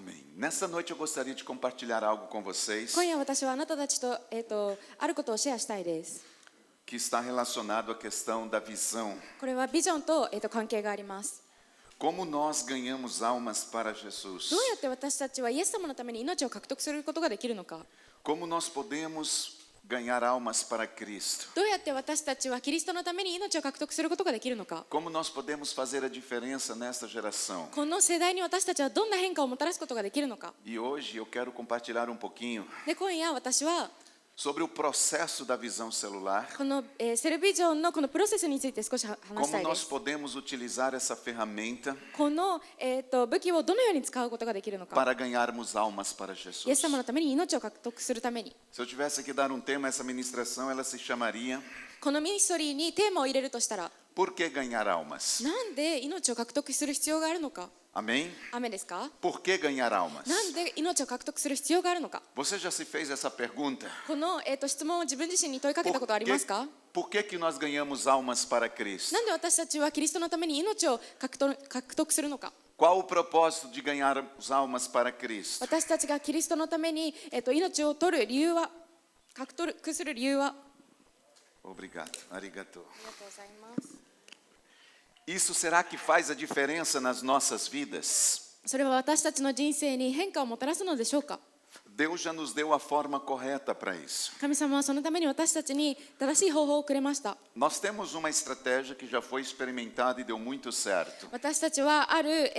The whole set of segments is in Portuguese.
Amém. Nessa noite eu gostaria de compartilhar algo com vocês 今夜私はあなたたちと、あることをシェアしたいです。 que está relacionado à questão da visão. これはビジョンと、関係があります。 Como nós ganhamos almas para Jesus? どうやって私たちはイエス様のために命を獲得することができるのか。 Como nós podemos ganhar almas para Cristo? どうやって私たちはキリストのために命を獲得することができるのか。 Como nós podemos fazer a diferença nesta geração? この世代に私たちはどんな変化をもたらすことができるのか。 E hoje eu quero compartilhar um pouquinho で、今夜私は sobre o processo da visão celular. この、セルビジョンのこのプロセスについて少し話し Como たいで nós す。 podemos utilizar essa ferramenta この、武器をどのように使うことができるのか。 para ganharmos almas para イエ Jesus. ス様のために命を獲得するために。 Se eu tivesse que dar um tema a essa ministração, ela se chamaria このミニストリーにテーマを入れるとしたら、 Por que ganhar almas? なんで命を獲得する必要があるのか。 Amém? 雨ですか？ Por que ganhar almas? なんで命を獲得する必要があるのか。 Você já se fez essa pergunta? この、質問を自分自身に問いかけたことありますか？ Por que que nós ganhamos almas para Cristo? なんで私たちはキリストのために命を獲得するのか。 Qual o propósito de ganharmos almas para Cristo? 私たちがキリストのために、命を取る理由は、獲得する理由は。 Obrigado, arigato. ありがとうございます。 Isso será que faz a diferença nas nossas vidas? それは私たちの人生に変化をもたらすのでしょうか。 Deus já nos deu a forma correta para isso. 神様はそのために私たちに正しい方法をくれました。 Nós temos uma estratégia que já foi experimentada e deu muito certo. 私たちはある、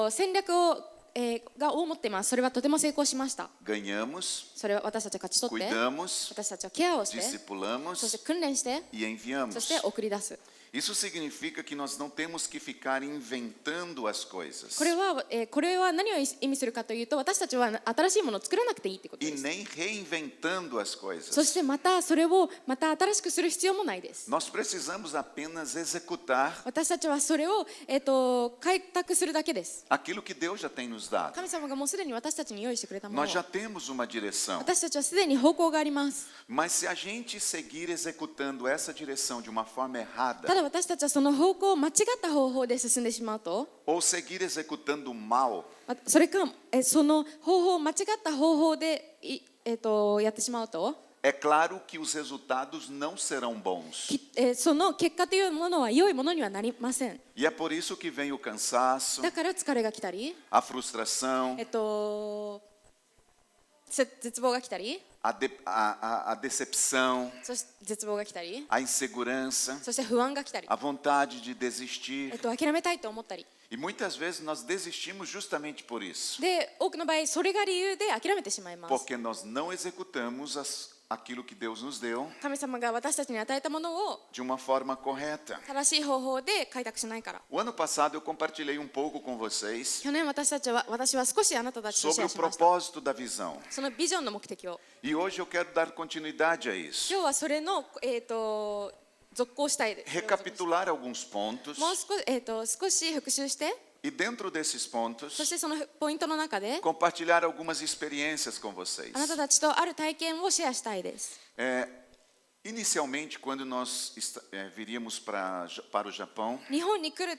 戦略を、持っています。それはとても成功しました。 Ganhamos, それは私たちが勝ち取って、 cuidamos, 私たちはケアをして、そして discipulamos 訓練して、 e そ enviamos. して送り出す。 Isso significa que nós não temos que ficar inventando as coisas これは何を意味するかというと、私たちは新しいものを作らなくていいってこと e です。 nem reinventando as そ coisas. してまたそれをまた新しくする必要もないです。 Nós precisamos apenas executar 私たちはそれを、開拓するだけです。 aquilo que Deus já tem nos dado. 神様がもうすでに私たちに用意してくれたものを Nós já temos uma direção. 私たちはすでに方向があります。 Mas se a gente seguir executando essa direção de uma forma た errada, だ私たちはその方向を間違った方法で進んでしまうと、 ou seguir executando mal, それか、その方法を間違った方法で、やってしまうと、 é claro que os resultados não serão bons. その結果というものは良いものにはなりません。 E é por isso que vem o cansaço, だから疲れが来たり、 a frustração, 絶望が来たり、 a decepção, そして絶望が来たり、 a insegurança, そして不安が来たり、 a vontade de desistir. 諦めたいと思ったり。 E muitas vezes nós desistimos justamente por isso, で、多くの場合それが理由で諦めてしまいます。 porque nós não executamos aquilo que Deus nos deu 神様が私たちに与えたものを de uma forma correta. 正しい方法で開拓しないから。 O ano passado eu compartilhei um pouco com vocês 去年私は少しあなたたちとシ sobre ェ o アしました。 propósito da visão. そのビジョンの目的を。 E hoje eu quero dar continuidade a isso. 今日はそれの、続行したいです。 Recapitular alguns pontos もう少し復習して、 e dentro desses そ pontos してそのポイントの中で compartilhar algumas experiências com vocês. あなたたちとある体験をシェアしたいです。 Inicialmente, quando nós viríamos para o Japão, 日本に来る、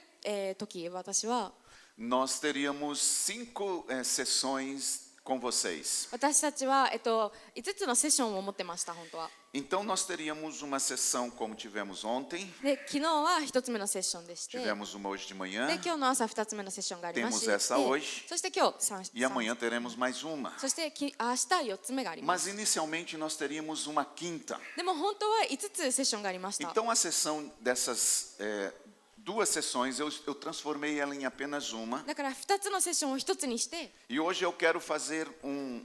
時、私は nós teríamos 5 sessões com vocês. 私たちは、5つのセッションを持ってました、本当は。 Então, nós teríamos uma sessão como tivemos ontem, で、昨日は1つ目のセッションでして、で、 tivemos uma hoje de manhã 今日の朝2つ目のセッションがありまして、 Temos essa hoje そして今日 3, e amanhã teremos mais uma. そして明日4つ目がありま Mas す。 inicialmente nós teríamos uma quinta. でも本当は5つセッションがありました。 Então, a sessão dessas 2 sessões, eu transformei ela em apenas uma. だから2つのセッションを1つにして、 E hoje eu quero fazer um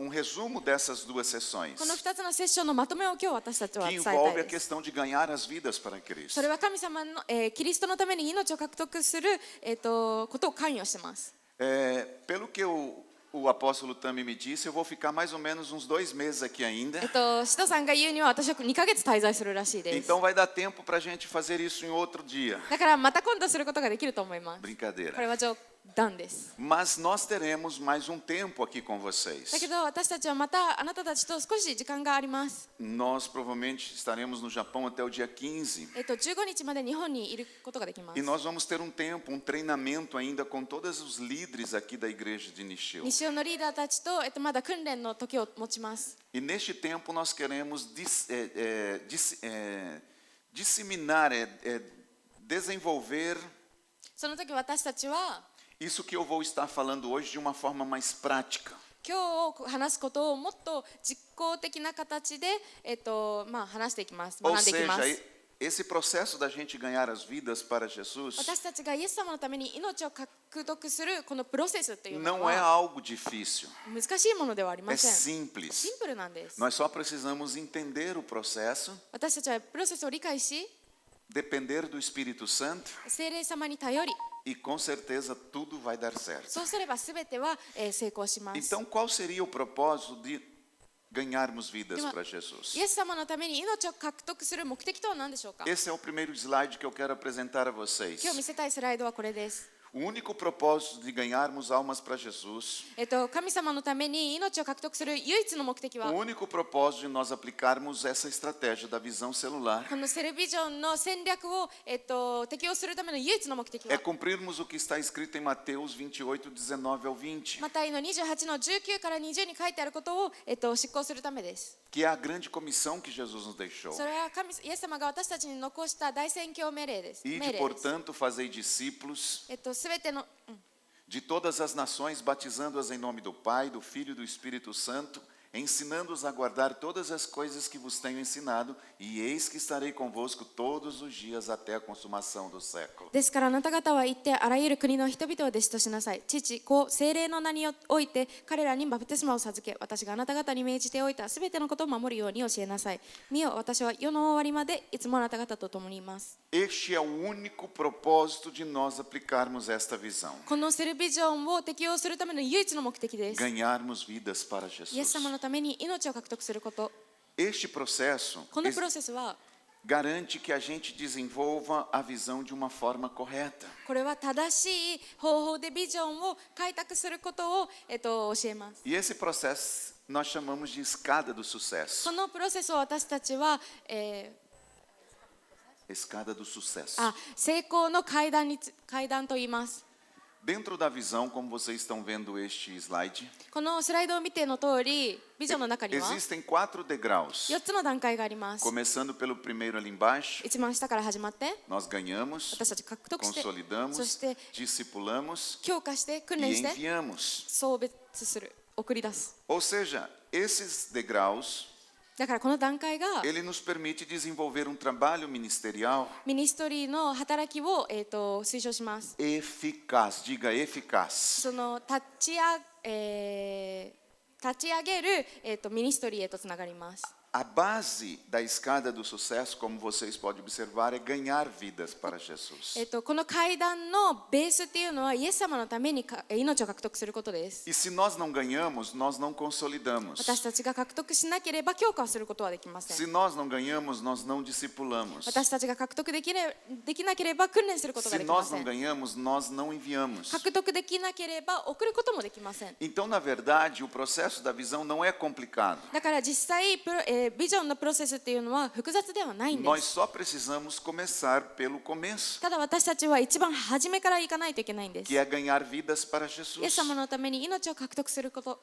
resumo dessas 2 sessões, この2つのセッションのまとめを今日私たちは que 伝えた envolve a いです。 questão de ganhar as vidas para そ Cristo. れは神様の、キリストのために命を獲得する、ことを関与してます。 Pelo que o apóstolo Tami me disse, eu vou ficar mais ou menos uns 2 meses aqui ainda. 使徒さんが言うには私は2ヶ月滞在するらしいです。 Então vai dar tempo para a gente fazer isso em outro dia. だからまた今度することができると思います。 Brincadeira. これは冗 done です。 Mas nós teremos mais um tempo aqui com だ vocês. けど私たちはまたあなたたちと少し時間があります。 Nós provavelmente estaremos no Japão até o dia 15. 15日まで日本にいることができます E。nós vamos ter um tempo, um treinamento ainda com todos os líderes aqui da igreja de Nishio. 西尾のリーダーたちと、まだ訓練の時を持ちます。 E neste tempo nós queremos disseminar, desenvolver その時私たちは isso que eu vou estar falando hoje de uma forma mais prática. 今日話すことをもっと実行的な形で、話していきます。 Ou 学んでいきま seja, す。 esse processo da gente ganhar as vidas para Jesus 私たちがイエス様のために命を獲得するこのプロセスというの não é は algo difícil, 難しいものではありま é せん。 simples. シンプルなんです。 Nós só precisamos entender o processo, 私たちはプロセスを理解し、 depender do Espírito Santo 聖霊様に頼り、 e com certeza tudo vai dar certo. そうすれば全ては成功します。 Então, qual seria o propósito de ganharmos vidas para Jesus? イエス様のために命を獲得する目的とは何でしょうか。 Esse é o primeiro slide que eu quero apresentar a 今 vocês. 日見せたいスライドはこれです。 O único propósito de ganharmos almas para Jesus, 神様のために命を獲得する唯一の目的 o は único propósito de nós aplicarmos essa estratégia da visão celular このセルビジョンの戦略を、適用するための唯一の目的 é は cumprirmos o que está escrito em Mateus 28, 19 ao 20, マタイの28の19から20に書いてあることを、執行するためです。 que é a grande comissão que Jesus nos deixou. それはイエス様が私たちに残した大宣教命令です。 E 命 de, 令です。 portanto, fazei discípulos すべての de todas as nações, batizando-as em nome do Pai, do Filho e do Espírito Santo, ensinando-os a guardar todas as coisas que vos tenho ensinado, e eis que estarei convosco todos os dias até a consumação do século. ですからあなた方は行ってあらゆる国の人々を弟子としなさい。父、子、聖霊の名において彼らにバプテスマを授け、私があなた方に命じておいたすべてのことを守るように教えなさい。見よ、私は世の終わりまでいつもあなた方と共にいます。 Este é o único propósito de nós aplicarmos esta visão. このセルビジョンを適用するための唯一の目的です。 Ganharmos vidas para イエス Jesus. 様のために命を獲得すること。 Este processo このプロセスは garante que a gente desenvolva a visão de uma forma correta. これは正しい方法でビジョンを開拓することを、教えます。 E esse processo nós chamamos de escada do sucesso. このプロセスを私たちは、Escada do sucesso. 成功の階段と言います。 Dentro da visão, como vocês estão vendo este slide, このスライドを見ての通り、ビジョンの中には existem 4 degraus. 4つの段階があります。 Começando pelo primeiro ali embaixo, 一番下から始まって、 nós ganhamos, 私たち獲得して、そ consolidamos, して discipulamos 強化して訓 e 練して enviamos. 送別する、送り出す。 Ou seja, esses degraus, だからこの段階が ele nos permite desenvolver um trabalho ministerial ミニストリーの働きを、推奨します。 eficaz, diga eficaz. その立ち上げる、ミニストリーへとつながります。 A base da escada do sucesso, como vocês podem observar, é ganhar vidas para Jesus. この階段のベースっていうのはイエス様のために命を獲得することです。 E se nós não ganhamos, nós não consolidamos. 私たちが獲得しなければ強化をすることはできませ Se ん。 nós não ganhamos, nós não discipulamos. 私たちが獲得できなければ訓練することが Se できま nós せ não ん。 ganhamos, nós não enviamos. 獲得できなければ送ることもできません。 Então, na verdade, o processo da visão não é complicado. だから実際ビジョンのプロセスっていうのは複雑ではないんで Nós す。 só precisamos começar pelo começo, ただ私たちは一番初めから行かないといけないんです。 que é ganhar vidas para イエス Jesus. 様のために命を獲得すること。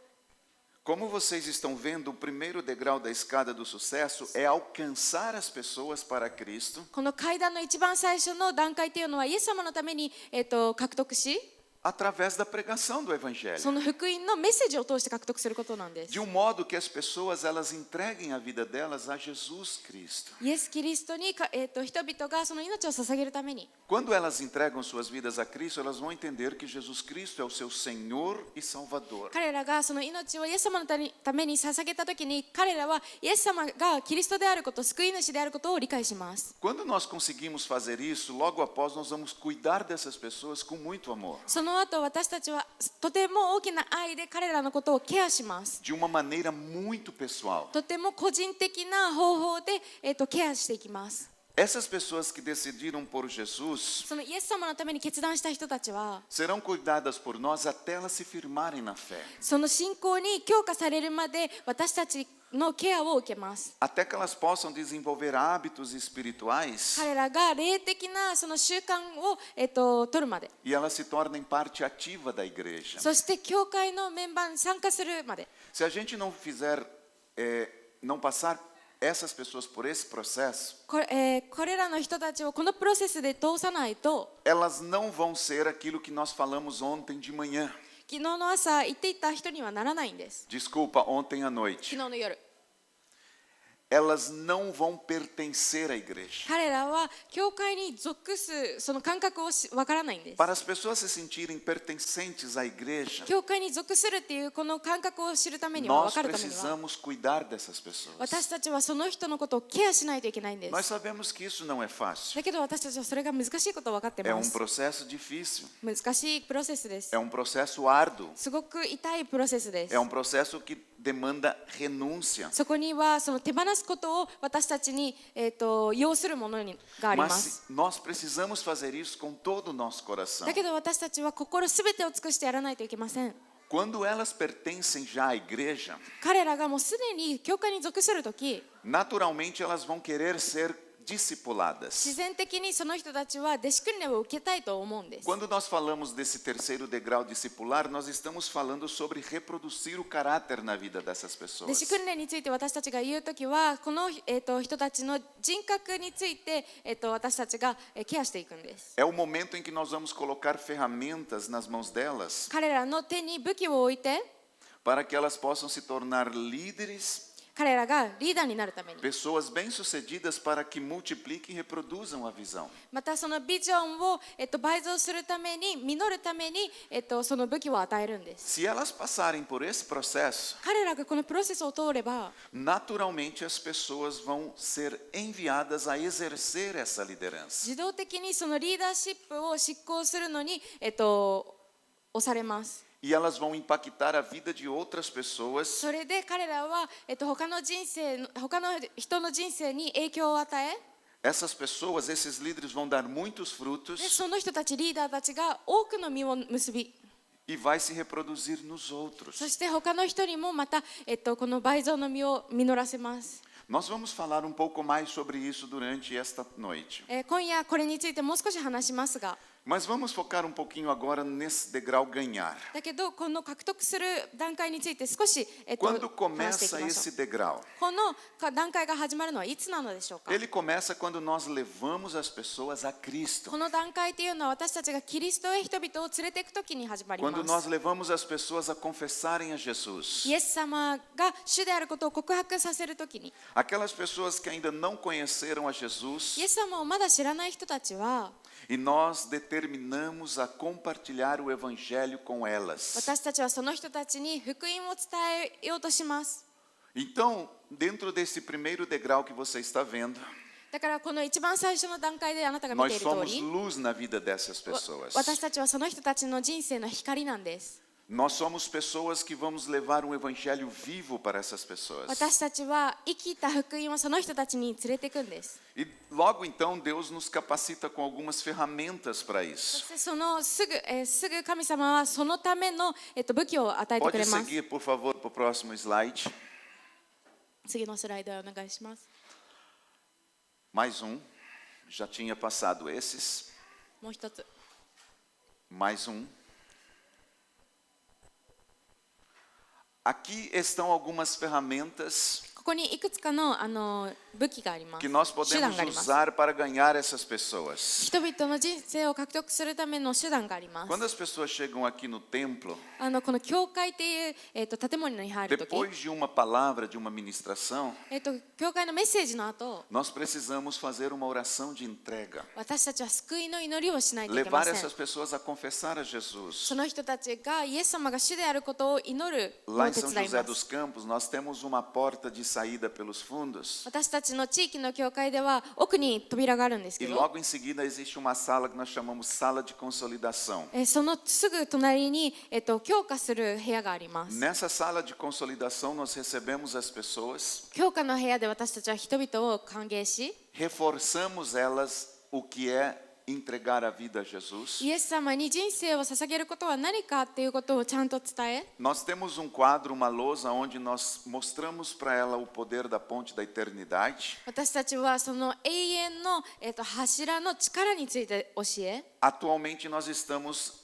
Como vocês estão vendo, o primeiro degrau da escada do sucesso é alcançar as pessoas para Cristo この階段の一番最初の段階っていうのはイエス様のために、獲得し、 através da pregação do Evangelho. その福音のメッセージを通して獲得することなんです。 De um modo que as pessoas elas entreguem a vida delas a Jesus Cristo. イエス・キリストに人々がその命を捧げるために、 Quando elas entregam suas vidas a Cristo, elas vão entender que Jesus Cristo é o seu Senhor e Salvador. 彼らがその命をイエス様のために捧げたときに、彼らはイエス様がキリストであること、救い主であることを理解します。 Quando nós conseguimos fazer isso, logo após nós vamos cuidar dessas pessoas com muito amor, その後私たちはとても大きな愛で彼らのことをケアします。 de uma maneira muito pessoal. とても個人的な方法で、ケアしていきます。Essas pessoas que decidiram por Jesus そのイエス様のために決断した人たちは serão cuidadas por nós até elas se firmarem na fé. その信仰に強化されるまで私たちのケアを受けます。 Até que elas possam desenvolver hábitos espirituais 彼らが霊的なその習慣を、取るまで、 e elas se tornem parte ativa da igreja. そして教会のメンバーに参加するまで、 Se a gente não fizer, não passar essas pessoas por esse processo, これらの人たちをこのプロセスで通さないと、 elas não vão ser aquilo que nós falamos ontem de manhã. 昨日の朝言っていた人にはならないんです。 Desculpa, ontem à 昨 noite. 日の夜、 Elas não vão pertencer à igreja. 彼らは教会に属すその感覚をわからないんです。 Para as pessoas se sentirem pertencentes à igreja, 教会に属するっていうこの感覚を知るためには、 nós 分かるためには、 precisamos cuidar dessas pessoas. 私たちはその人のことをケアしないといけないんで Nós す。 sabemos que isso não é fácil. だけど私たちはそれが難しいことを分かってい É ま um す。 processo difícil. 難しいプロセスです。 É um processo árduo. すごく痛いプロセスです É。um processo que demanda renúncia. そこにはその手放すことを私たちに、要するものがありま Mas す。 nós precisamos fazer isso com todo o nosso coração. だけど私たちは心すべてを尽くしてやらないといけません。 Quando elas pertencem já à igreja, 彼らがもうすでに教会に属するとき、 naturalmente elas vão querer ser discipuladas. 自然的にその人たちは弟子訓練を受けたいと思うんです。 Quando nós falamos desse terceiro degrau discipular, nós estamos falando sobre reproduzir o caráter na vida dessas 弟子 pessoas. 訓練について私たちが言うときは、この、人たちの人格について、私たちがケアしていくんです。 É o momento em que nós vamos colocar ferramentas nas mãos delas 彼らの手に武器を置いて、 para que elas possam se tornar líderes, 彼らがリーダーになるために、 pessoas bem-sucedidas para que multipliquem e reproduzam a visão. またそのビジョンを、倍増するために、実るために、その武器を与えるんです。 Se elas passarem por esse processo, 彼らがこのプロセスを通れば、 naturalmente as pessoas vão ser enviadas a exercer essa liderança. 自動的にそのリーダーシップを執行するのに、押されます。 E elas vão impactar a vida de outras pessoas それで彼らは、他の人の人生に影響を与え、 essas pessoas, esses líderes vão dar muitos で frutos その人たちリーダーたちが多くの実を結び、 e vai se reproduzir nos そ outros. して他の人にもまた、この倍増の実を実らせます。 Nós vamos falar um pouco mais sobre isso durante esta noite. 今夜これについてもう少し話しますが、 Mas vamos focar um pouquinho agora nesse degrau ganhar. だけどこの獲得する段階について少し、話 Quando してい começa きましょ esse degrau? う。この段階が始まるのはいつなのでしょうか。 Ele começa quando nós levamos as pessoas a Cristo. この段階というのは私たちがキリストへ人々を連れていくときに始まりま Quando す。 nós levamos as pessoas a confessarem a Jesus. イエス様が主であることを告白させるときに、 Aquelas pessoas que ainda não conheceram a Jesus イエス様をまだ知らない人たちは、 e nós determinamos a compartilhar o evangelho com elas. 私たちはその人たちに福音を伝えようとします。 Então, dentro desse primeiro degrau que você está vendo, だからこの一番最初の段階であなたが見て nós いる通 somos り、 luz na vida dessas pessoas. 私たちはその人たちの人生の光なんです。 Nós somos pessoas que vamos levar um evangelho vivo para essas pessoas. 私たちは生きた福音をその人たちに連れていくんです。 E logo então Deus nos capacita com algumas ferramentas para そ isso. してそのすぐ神様はそのための、武器を与えてく Pode れます。 seguir, por favor, para o próximo slide. 次のスライドへお願いします。 Mais um. Já tinha passado esses. もう一つ。 Mais um. Aqui estão algumas ferramentas ここにいくつかの、武器があります。 que nós 手段 podemos があります。 usar para ganhar essas pessoas. 人々の人生を獲得するための手段があります。 Quando as pessoas chegam aqui no templo, この教会という、建物に入るとき、 depois de uma palavra, de uma ministração, 教会のメッセージの後、 nós precisamos fazer uma oração de entrega. 私たちは救いの祈りをしないといけま Levar せん。 essas pessoas a confessar a そ Jesus. の人たちがイエス様が主であることを祈るのを Lá em 手 São 伝い José ます。 dos Campos, nós temos uma porta de saída pelos fundos. 私たちの地域の教会では奥に扉があるんです E けど、 logo em seguida existe uma sala que nós chamamos sala de consolidação. そのすぐ隣に、強化する部屋があります。 Nessa sala de consolidação nós recebemos as pessoas, 強化の部屋で私たちは人々を歓迎し、 reforçamos elas o que é entregar a vida a Jesus. イエス様に人生を捧げることは何かっていうことをちゃんと伝え、 Nós temos um quadro, uma lousa, onde nós mostramos para ela o poder da ponte da eternidade. 私たちはその永遠の、柱の力について教え、 Atualmente nós estamos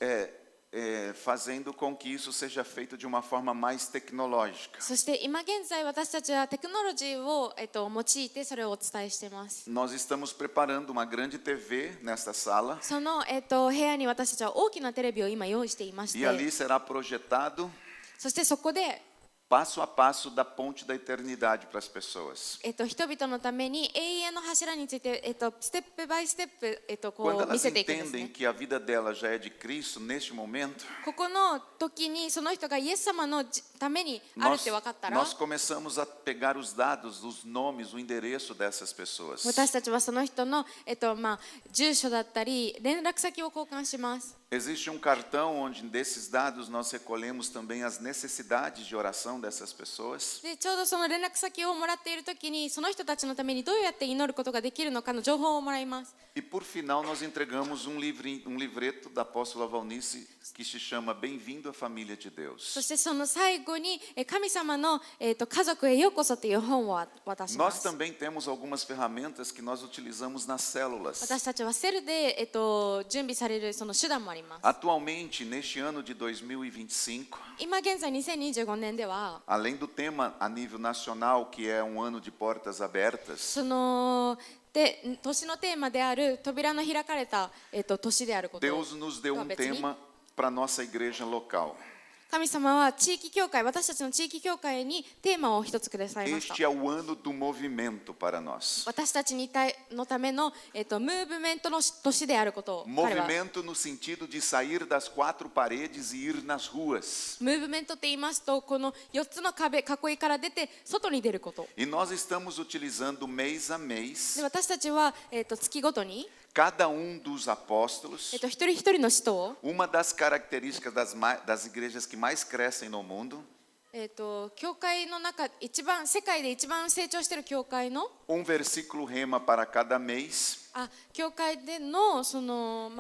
fazendo com que isso seja feito de uma forma mais tecnológica. そして今現在私たちはテクノロジーを、用いてそれをお伝えしています。 Nós estamos preparando uma grande TV nesta sala その、部屋に私たちは大きなテレビを今用意していまし e ali て、 será projetado そしてそこで、 passo a passo da ponte da eternidade para as pessoas. 人々のために永遠の柱について、ステップバイステップ、こ Quando う見 elas せていくんです entendem ね。 que a vida dela já é de Cristo, neste momento, ここの時にその人がイエス様のためにあるっ nós, て分かったら、 nós começamos a pegar os dados, os nomes, o endereço dessas pessoas. 私たちはその人の、住所だったり連絡先を交換します。 Existe um cartão onde desses dados nós recolhemos também as necessidades de oração dessas pessoas. でちょうどその連絡先をもらっている時にその人たちのためにどうやって祈ることができるのかの情報をもらいます。 E por final nós entregamos um livreto da apóstola Valnice que se chama Bem-vindo à Família de そ Deus. してその最後に神様の、家族へようこそという本を渡しま Nós す。 também temos algumas ferramentas que nós utilizamos nas células. 私たちはセルで、準備されるその手段もあります。 Atualmente, neste ano de 2025, 今現在2025年では além do tema a nível nacional, que é um ano de portas abertas, そので年のテーマである扉の開かれた、年であること Deus nos deu とは um 別に tema para a nossa igreja local. 神様は地域教会、私たちの地域教会にテーマを一つくださいました。 Este é o ano do movimento para nós. 私たちのための、ムーブメントの年であることを彼は Movimento no sentido de sair das quatro paredes e ir nas ruas. ムーブメントって言いますとこの4つの壁囲いから出て外に出ること E nós estamos utilizando mês a mês で、私たちは、月ごとに、cada dos apóstolos. 一人一人の使徒を、 Uma das características das igrejas que mais crescem no mundo, 教会の中世界で一番成長している教会のversículo rema para cada mês. 教会でのその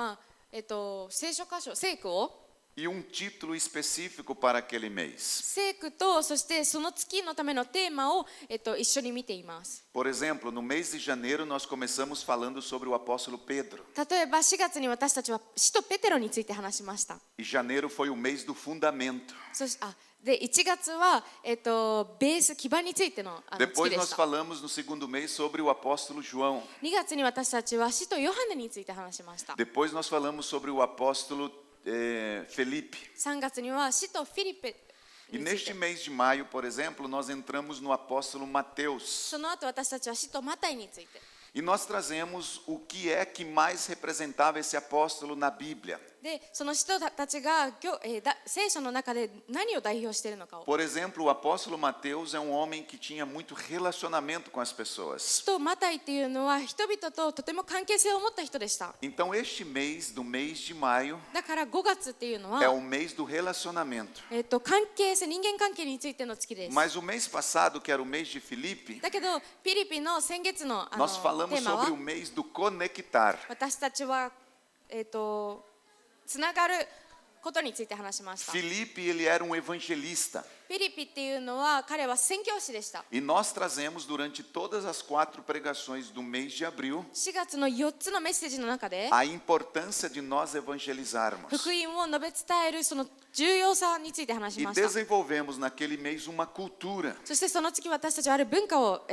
聖書箇所聖句を E título específico para aquele mês. 聖句とそしてその月のためのテーマを、一緒に見ています。 Por exemplo, no mês de janeiro nós começamos falando sobre o apóstolo Pedro. 例えば4月に私たちは使徒ペテロについて話しました。 E janeiro foi o mês do fundamento. で1月は、ベース基盤についての、月 Depois で nós した。 falamos no segundo mês sobre o apóstolo João. 2月に私たちは使徒ヨハネについて話しました。 Depois nós falamos sobre o apóstolo Felipe. 3月には使徒フィリペ E につい neste て。 mês de maio, por exemplo, nós entramos no apóstolo Mateus. その後私たちは使徒マタイについて。 E nós trazemos o que é que mais representava esse apóstolo na Bíblia. で、その使徒たちが聖書の中で何を代表しているのかを。 Por exemplo, o apóstolo Mateus é um homem que tinha muito relacionamento com as pessoas. 使徒マタイっていうのは人々ととても関係性を持った人でした。 Então, este mês, do mês de maio, だから5月っていうの é は、o mês do relacionamento. 関係性、人間関係についての月です。 Mas o mês passado, que era o mês de Filipe, だけどフィリピンの先月の、nós テ falamos ーマ sobre は o mês do conectar. 私たちはつながることについて話しました。 Filipe, ele era um evangelista. フィリピっていうのは彼は宣教師でした。 E nós trazemos durante todas as 4 pregações do mês de abril 4月の4つのメッセージの中で a importância de nós evangelizarmos. 福音を述べ伝えるその重要さについて話し E ました。 desenvolvemos naquele mês uma cultura. そしてその月私たちはある文化を、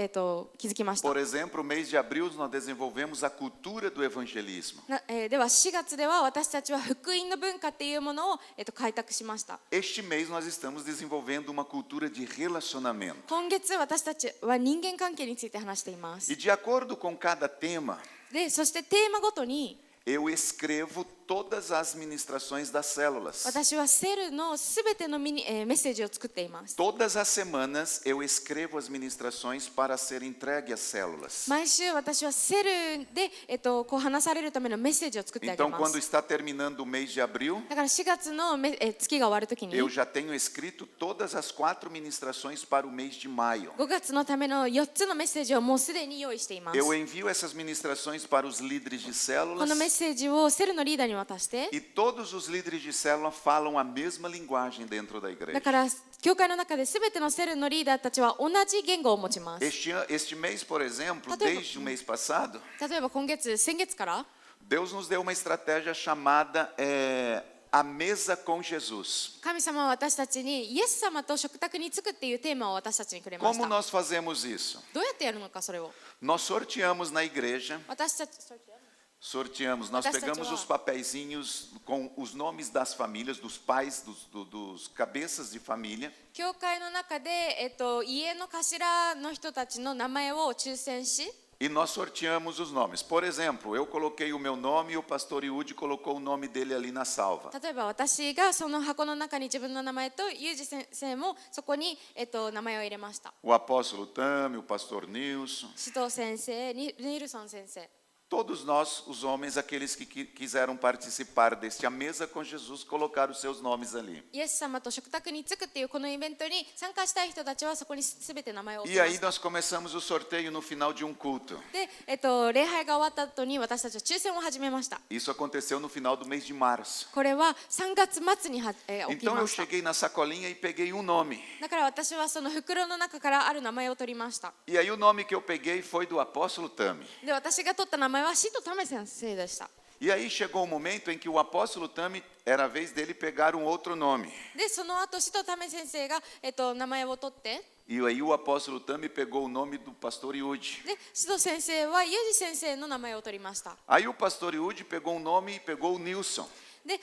築きました。 Por exemplo, o mês de abril nós desenvolvemos a cultura do evangelismo. では4月では私たちは福音の文化っていうものを、開拓しました。 Este mês nós estamos desenvolvendo uma cultura de relacionamento. 今月私たちは人間関係について話しています。 E de acordo com cada tema, で、そしてテーマごとに eu escrevo todas as ministrações das células. 私はセルのすべてのメッセージを作っています。 Todas as semanas eu escrevo as ministrações para ser entregue às células. 毎週私はセルで、こう話されるためのメッセージを作ってあげ Então, ま quando す。 está terminando o mês de abril, だから4月の月が終わるときに eu já tenho escrito todas as 4 ministrações para o mês de maio. 5月のための4つのメッセージをもうすでに用意しています。 Eu envio essas ministrações para os líderes de こ células のメッセージをセルのリーダーに渡して、 e todos os líderes de célula falam a mesma linguagem dentro da だ igreja. から教会の中で全てのセルのリーダーたちは同じ言語を持ちます。 Este mês, por exemplo, Tá bem. desde o mês passado, 例えば先月から Deus nos deu uma estratégia chamada A Mesa com Jesus. 神様は私たちにイエス様と食卓に着くっていうテーマを私たちにくれまし Como た。 nós fazemos isso? どうやってやるのかそれを。 Nós sorteamos na igreja, 私たち nós Bastante pegamos bom. os papeizinhos com os nomes das famílias, dos pais, dos cabeças de família, 教会の中で、家の頭の人たちの名前を抽選し、 e nós sorteamos os nomes. Por exemplo, eu coloquei o meu nome e o pastor Iude colocou o nome dele ali na salva. 例えば私がその箱の中に自分の名前とユージ先生もそこに、名前を入れました。 O apóstolo Tami, o pastor Nilson, 使徒先生、ニールソン先生。 todos nós, os homens, aqueles que quiseram participar deste A Mesa com Jesus, colocaram os seus nomes ali. イエス様と食卓に着くっていうこのイベントに参加したい人たちはそこにすべて名前を置き E ま aí した。 nós começamos o sorteio no final de um culto. で、礼拝が終わった後に私たちは抽選を始めました。 Isso aconteceu no final do mês de março. これは3月末に起き Então ま eu した。 cheguei na sacolinha e peguei um nome. だから私はその袋の中からある名前を取りました。 E aí o nome que eu peguei foi do apóstolo Tami. で、私が取った名前は使徒タメ先生でした。 E aí chegou um momento em que o apóstolo Tami, era a vez dele pegar um outro nome. で、その後使徒タメ先生が、名前を取って、 E aí o apóstolo Tami pegou o nome do pastor Iude. で、使徒先生はユージ先生の名前を取りました。 Aí o pastor Iude pegou um nome e pegou o Nilson. で、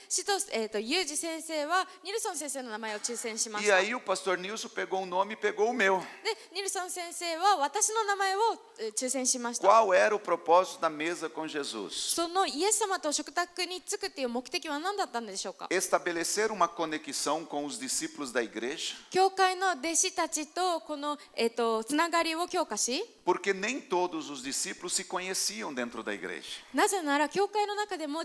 ユージ先生はニルソン先生の名前を抽選しまし E た。 aí o pastor Nilson pegou um nome e pegou o meu. で、ニルソン先生は私の名前を抽選しました。 Qual era o propósito da mesa com Jesus? そのイエス様と食卓に着くっていう目的は何だったんでしょうか。 Estabelecer uma conexão com os discípulos da igreja, 教会の弟子たちとこの、つながりを強化し、 porque nem todos os discípulos se conheciam dentro da igreja. なぜなら教会の中でも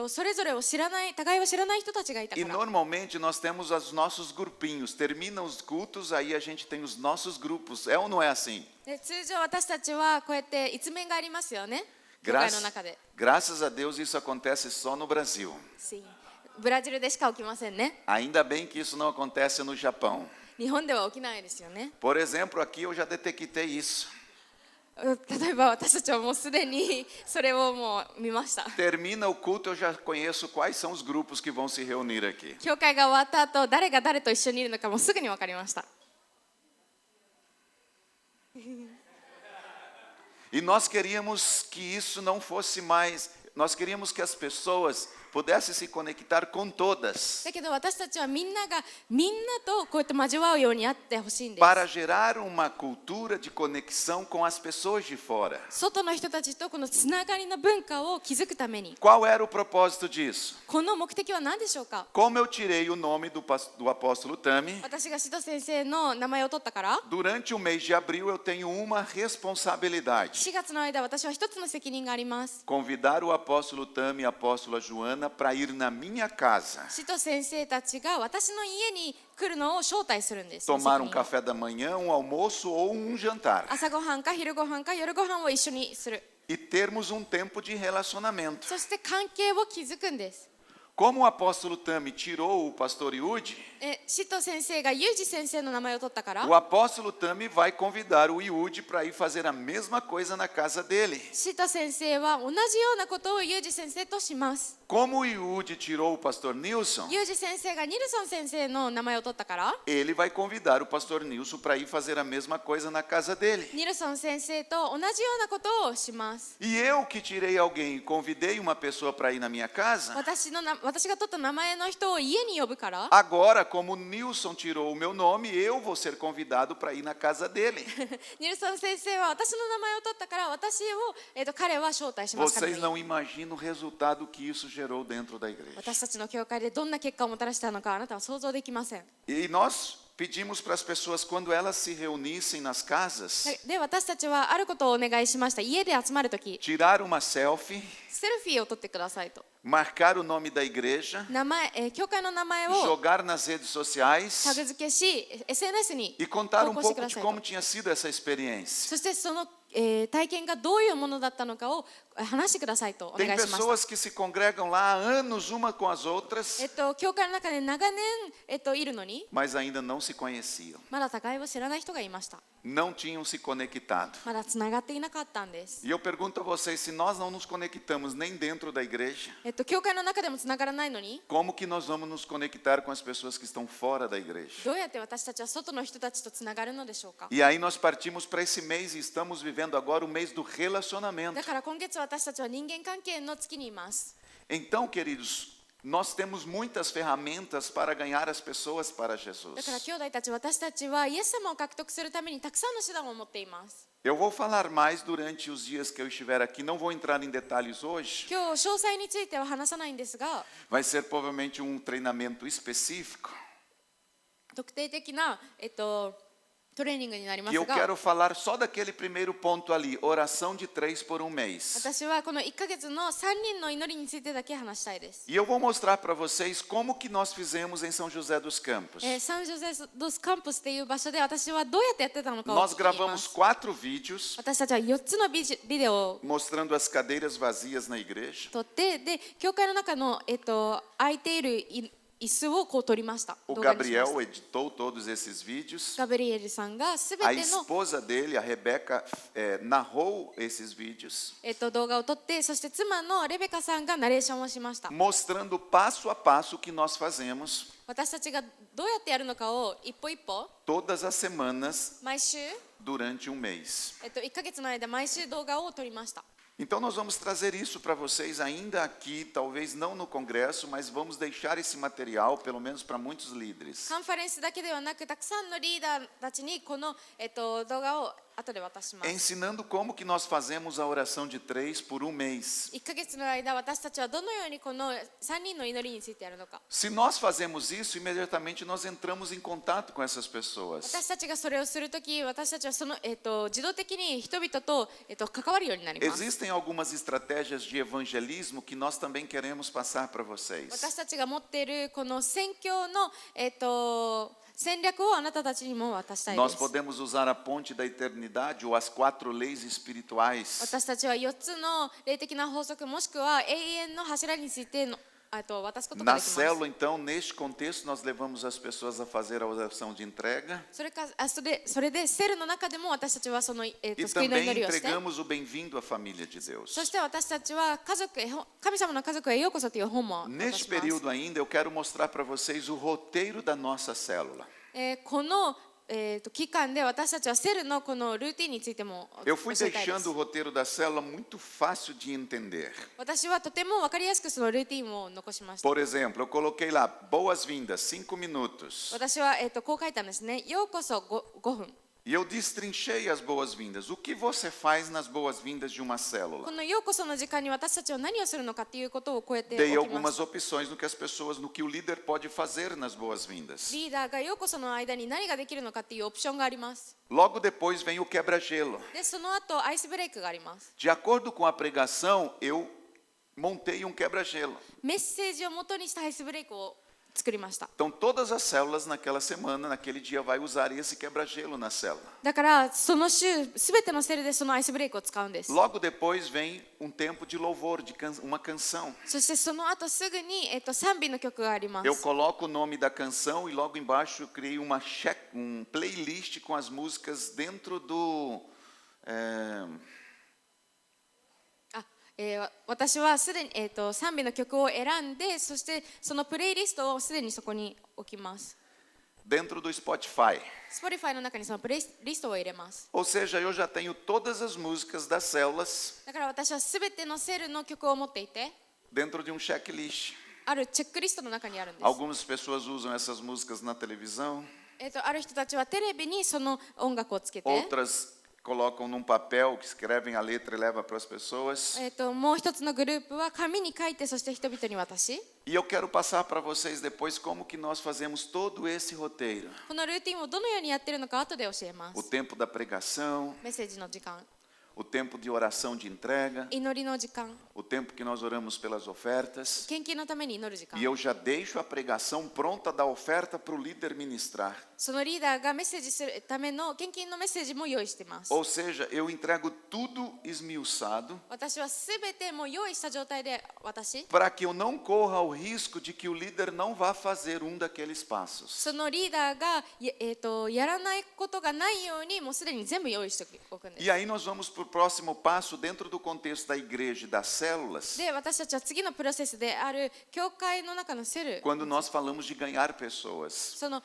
それぞれを知らない互いを知らない人たちがいたか E ら。 normalmente nós temos os nossos grupinhos. Terminam os cultos, aí a gente tem os nossos grupos. É ou não é assim? で、通常私たちはこうやって一面がありますよね。教会の中で。 Graças a Deus isso acontece só no Brasil. ブラジルでしか起きませんね。 Ainda bem que isso não acontece no Japão. 日本では起きないですよね。 Por exemplo, aqui eu já detectei isso. 例えば私たちはもうすでにそれをもう見ました。 Termina o culto, eu já conheço quais são os grupos que vão se reunir aqui. 教会が終わった後、誰が誰と一緒にいるのかもうすぐに分かりました。 E nós queríamos que isso não fosse mais. Nós queríamos que as pessoas pudessem se conectar com todas. だけど私たちはみんなとこうやって交わうようにやってほしいんです。 Para gerar uma cultura de conexão com as pessoas de fora. 外の人たちとこのつながりの文化を築くために。 Qual era o propósito disso? この目的は何でしょうか。 Como eu tirei o nome do apóstolo Tami, 私が使徒先生の名前を取ったから、 durante o mês de abril eu tenho uma responsabilidade. 4月の間私は一つの責任があります。 Convidar o apóstolo Tami e a apóstola Joana para ir na minha casa. 使徒先生たちが私の家に来るのを招待するんです。 Tomar um 責任を café da manhã, um almoço ou um jantar. 朝ごはんか昼ごはんか夜ごはんを一緒にする。 E termos um tempo de relacionamento. そして関係を築くんです。 Como o apóstolo Tami tirou o pastor Iude, 使徒先生がユージ先生の名前を取ったから、 o apóstolo Tami vai convidar o Iude para ir fazer a mesma coisa na casa dele. 使徒先生は同じようなことをユージ先生とします。 Como o Iude tirou o pastor Nilson, ユージ先生がニルソン先生の名前を取ったから、 ele vai convidar o pastor Nilson para ir fazer a mesma coisa na casa dele. ニルソン先生と同じようなことをします。 E eu que tirei alguém e convidei uma pessoa para ir na minha casa, 私が取った名前の人を家に呼ぶから、 agora, como o Nilson tirou o meu nome, eu vou ser convidado para ir na casa dele. ニルソン先生は私の名前を取ったから私を、彼は招待しますから Vocês não imaginam o resultado que isso gerou dentro da igreja. 私たちの教会でどんな結果をもたらしたのかあなたは想像できません。 E nós pedimos para as pessoas, quando elas se reunissem nas casas, で私たちはあることをお願いしました。家で集まるとき tirar uma selfie, セルフィーを撮ってくださいと。 marcar o nome da igreja, 名前、教会の名前を jogar nas redes タ sociais グ付けし SNS に e contar 投 um 稿してく pouco だ de さい como と。 tinha sido essa experiência. そしてその、体験がどういうものだったのかを話してくださいとお Tem 願いしました。 pessoas que se congregam lá há anos uma com as outras, 教会の中で長年、いるのに mas ainda não se conheciam, まだ互いを知らない人がいました。 não tinham se conectado. まだつながっていなかったんです。 E eu pergunto a vocês, se nós não nos conectamos nem dentro da igreja, 教会の中でもつながらないのに como que nós vamos nos conectar com as pessoas que estão fora da igreja? どうやって私たちは外の人たちとつながるのでしょうか。 E aí nós partimos para esse mês e estamos vivendo agora o mês do relacionamento. だから今月私たちは人間関係の月にいます。 Então, queridos, nós temos muitas ferramentas para ganhar as pessoas para だから Jesus. 兄弟たち、私たちはイエス様を獲得するためにたくさんの手段を持っています。 Eu vou falar mais durante os dias que eu estiver aqui, não vou entrar em detalhes hoje. 今日詳細については話さないんですが、 Vai ser provavelmente um treinamento específico. 特定的な、トレーニングになりま E す eu が、 quero falar só daquele primeiro ponto ali, oração de 3 por um mês. 私はこの1ヶ月の3人の祈りについてだけ話したいです。 E eu vou mostrar para vocês como que nós fizemos em São José dos Campos. サンジョゼドスカンプスっていう場所で私はどうやってやってたのかを Nós 聞いていま gravamos す。 4 vídeos 私たちは4つのビデオを mostrando as cadeiras vazias na igreja. 撮って、で教会の中の、空いている椅子をこう撮りました。 O 動画にしました Gabriel editou todos esses vídeos. ガブリエルさんがすべ A ての、 esposa dele, a Rebeca, narrou esses vídeos, 動画を撮って、そして妻のレベカさんがナレーションをしました。 mostrando passo a passo o que nós fazemos 私たちがどうやってやるのかを一歩一歩 todas as semanas 毎週、durante um mês. 1ヶ月の間毎週動画を撮りました。 Então nós vamos trazer isso para vocês ainda aqui, talvez não no congresso, mas vamos deixar esse material pelo menos para muitos líderes. カンファレンスだけではなく、たくさんのリーダーたちにこの、動画を後で渡します。 Ensinando como que nós fazemos a oração de 3 por um mês. 1ヶ月の間、私たちはどのようにこの3人の祈りについてやるのか。 Se nós fazemos isso, imediatamente nós entramos em contato com essas pessoas. 私たちがそれをするとき、私たちはその、自動的に人々と、関わるようになります。 Existem algumas estratégias de evangelismo que nós também queremos passar para vocês. 私たちが持っているこの宣教の、戦略をあなたたちにも渡したいで Nós す。 podemos usar a ponte da eternidade ou as 4 leis espirituais. 私たちは4つの霊的な法則もしくは永遠の柱についての渡すことが Na できます。 célula, então, neste contexto, nós levamos as pessoas a fazer a oração de entrega それでセルの中でも私たちはその、e 救いの também 祈りをして、 entregamos o bem-vindo à família de Deus. そして私たちは家族へ、神様の家族へようこそという本も渡 Neste します。 período ainda, eu quero mostrar para vocês o roteiro da nossa célula. この、期間で私たちはセルのこのルーティンについても教 Eu え fui たいです deixando o。roteiro da célula muito fácil de entender. 私はとても分かりやすくそのルーティンを残しました。 Por exemplo, eu coloquei lá, boas-vindas, 5 minutos. 私は、こう書いたんですね。ようこそ 5分。 E eu destrinchei as boas-vindas. O que você faz nas boas-vindas de uma こ célula? のようこその時間に私たちは何をするのかということをこうやって Dei おきます。 algumas opções no que as pessoas, no que o líder pode fazer nas boas-vindas. リーダーがようこその間に何ができるのかっていうオプションがあります。 Logo depois vem o quebra-gelo. で、その後アイスブレイクがあります。 De acordo com a pregação, eu montei um quebra-gelo. メッセージを元にしたアイスブレイクを作りました。 Então, todas as células naquela semana, naquele dia, vai usar esse quebra-gelo na célula. だからその週すべてのセルでそのアイスブレイクを使うんです。 Logo depois vem um tempo de louvor, uma canção. そしてその後すぐに、賛美の曲がありま Eu す。 coloco o nome da canção e logo embaixo eu criei um playlist com as músicas dentro do... 私はすでに、賛美の曲を選んで、そしてそのプレイリストをすでにそこに置きます。 dentro do Spotify. Spotify の中にそのプレイリストを入れます。 Ou seja, eu já tenho todas as músicas das células だから私はすべてのセルの曲を持っていて、dentro de um checklist. あるチェックリストの中にあるんです。 Algumas pessoas usam essas músicas na televisão, ある人たちはテレビにその音楽をつけて、 outras colocam num papel, que escrevem a letra e levam para as pessoas. もう一つのグループは紙に書いて、そして人々に渡し、 E eu quero passar para vocês depois como que nós fazemos todo esse roteiro. このルーティンをどのようにやっているのか後で教えま O す。 tempo da pregação, メッセージの時間、 o tempo de oração de entrega, 祈りの時間、 o tempo que nós oramos pelas ofertas. 献金のために祈る時間 E eu já deixo a pregação pronta da oferta para o líder ministrar. そのリーダーがメッセージするための献金のメッセージも用意しています。 Ou seja, eu entrego tudo esmiuçado 私はすべてもう用意した状態で私、 para que eu não corra o risco de que o líder não vá fazer um daqueles passos. そのリーダーがやらないことがないようにもうすでに全部用意しておくんです。 E aí nós vamos para o próximo passo dentro do contexto da igreja e das células, で、私たちは次のプロセスである教会の中のセル、 quando nós falamos de ganhar pessoas. その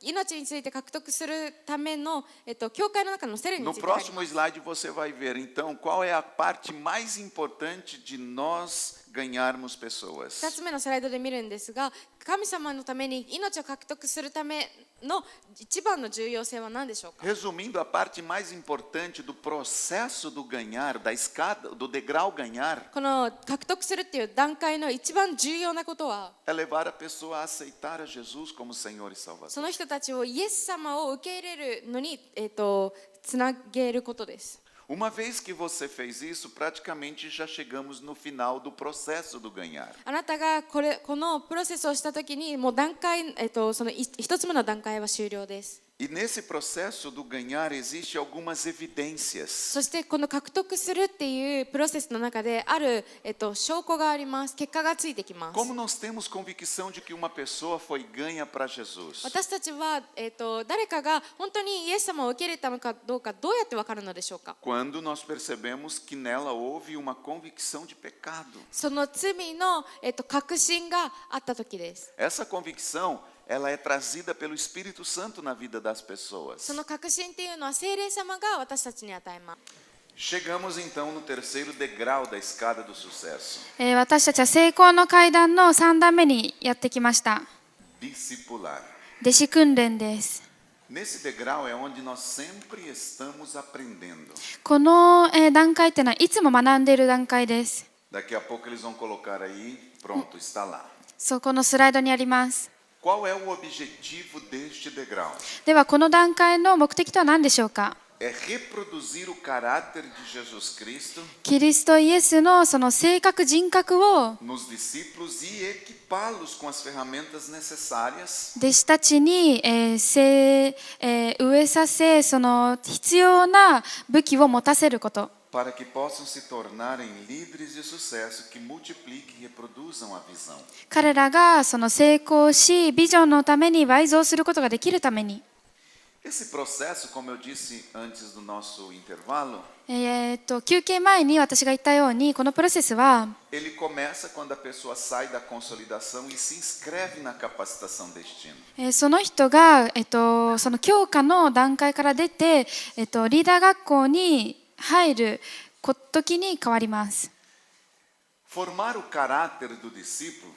命について獲得するための教会の中のセルに No ついて入り próximo ます。 slide você vai ver, então, qual é a parte mais importante de nós ganharmos pessoas. 2つ目のスライドで見るんですが、神様のために命を獲得するための一番の重要性は何でしょうか。 Resumindo, a parte mais importante do processo do ganhar, da escada, do degrau ganhar, この獲得するっていう段階の一番重要なことは、 é levar a pessoa a aceitar a Jesus como Senhor e そ Salvador. の人たちをイエス様を受け入れるのに、つなげることです。 Uma vez que você fez isso, praticamente já chegamos no final do processo do ganhar. あなたがこのプロセスをしたときに、もう段階、その一つ目の段階は終了です。 E nesse processo do ganhar existem algumas evidências. そしてこの獲得するっていうプロセスの中である、証拠があります。結果がついてきます。 Como nós temos convicção de que uma pessoa foi ganha para Jesus? 私たちは、誰かが本当にイエス様を受け入れたのかどうか、どうやってわかるのでしょうか。 Quando nós percebemos que nela houve uma convicção de pecado. その罪の、確信があった時です。 Essa convicção, ela é trazida pelo Espírito Santo na vida das pessoas. その確信っていうのは聖霊様が私たちに与えます。 Chegamos então no terceiro degrau da escada do sucesso. 私たちは成功の階段の3段目にやってきました。 Discipular. 弟子訓練です。 Nesse degrau é onde nós sempre estamos aprendendo. この段階っていうのはいつも学んでいる段階です。 Daqui a pouco eles vão colocar aí, pronto, está lá. そこのスライドにあります。 Qual é o objetivo deste degrau? ではこの段階の目的とは何でしょうか。 É reproduzir o caráter de Jesus Cristo キリストイエスのその性格人格を nos discípulos e equipá-los com as ferramentas necessárias 弟子たちに植えさせ、その必要な武器を持たせること。 para que possam se tornarem líderes de sucesso que multipliquem e reproduzam a visão. 彼らがその成功し、ビジョンのために倍増することができるために。 Esse processo, como eu disse antes do nosso intervalo, 休憩前に私が言ったように、このプロセスは ele começa quando a pessoa sai da consolidação e se inscreve na capacitação destino. その人が、その教科の段階から出て、リーダー学校に入る時に変わります。 Formar o caráter do discípulo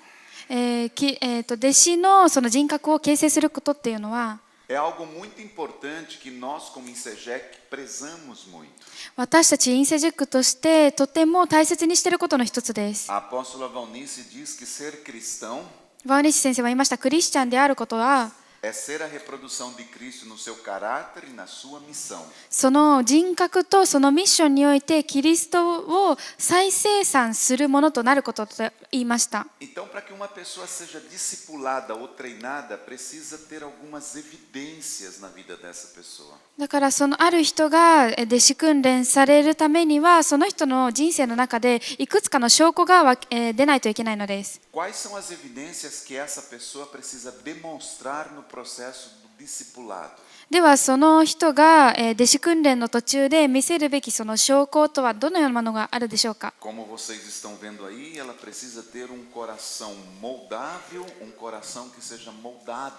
弟子のその人格を形成することっていうのは、 é algo muito importante que nós, como INSEJEC, prezamos muito. 私たちインセジェックとしてとても大切にしていることの一つです。 A apóstola Valnice diz que ser cristão バウニッシ先生は言いました。クリスチャンであることは、 é ser a reprodução de Cristo no seu caráter e na sua missão. その人格とそのミッションにおいてキリストを再生産するものとなることと言いました。 Então, para que uma pessoa seja discipulada ou treinada, precisa ter algumas evidências na vida dessa pessoa. だからそのある人が弟子訓練されるためには、その人の人生の中でいくつかの証拠が出ないといけないのです。 Quais são as evidências que essa pessoa precisa demonstrar no processo discipulado? ではその人が弟子訓練の途中で見せるべきその証拠とはどのようなものがあるでしょうか。 Como vocês estão vendo aí, ela precisa ter um coração moldável, um coração que seja moldado.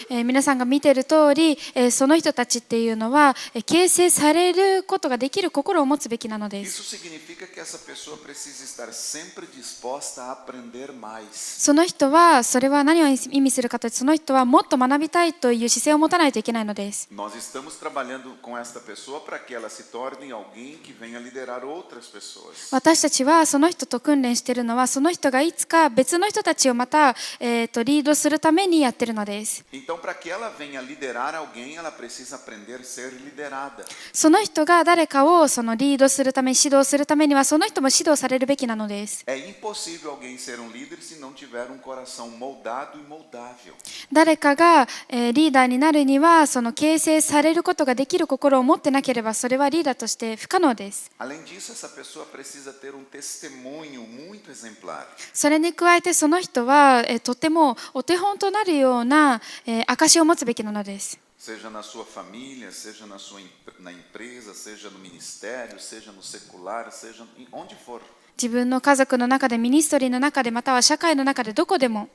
皆さんが見ている通り、その人たちっていうのは形成されることができる心を持つべきなのです。 Isso significa que essa pessoa precisa estar sempre disposta a aprender mais. その人はそれは何を意味するかというと、その人はもっと学びたいという姿勢を持たないといけないのです。 Nós estamos trabalhando com esta pessoa para que ela se torne alguém que venha liderar outras pessoas. 私たちはその人と訓練しているのは、その人がいつか別の人たちをまた、リードするためにやっているのです。 Então, para que ela venha liderar alguém, ela precisa aprender a ser liderada. その人が誰かをそのリードするため、指導するためにはその人も指導されるべきなのです。 É impossível alguém ser um líder se não tiver um coração moldado e moldável. 誰かが、リーダーになるにはその形成されることができる心を持ってなければ、それはリーダーとして不可能です。 Além disso, essa pessoa precisa ter um testemunho muito exemplar. それに加えてその人は、とてもお手本となるような、証を持つべきなのです。 Seja na sua família, seja na empresa, seja no ministério, seja no secular, seja onde for. 自分の家族の中で、ミニストリーの中で、または社会の中で、どこでも。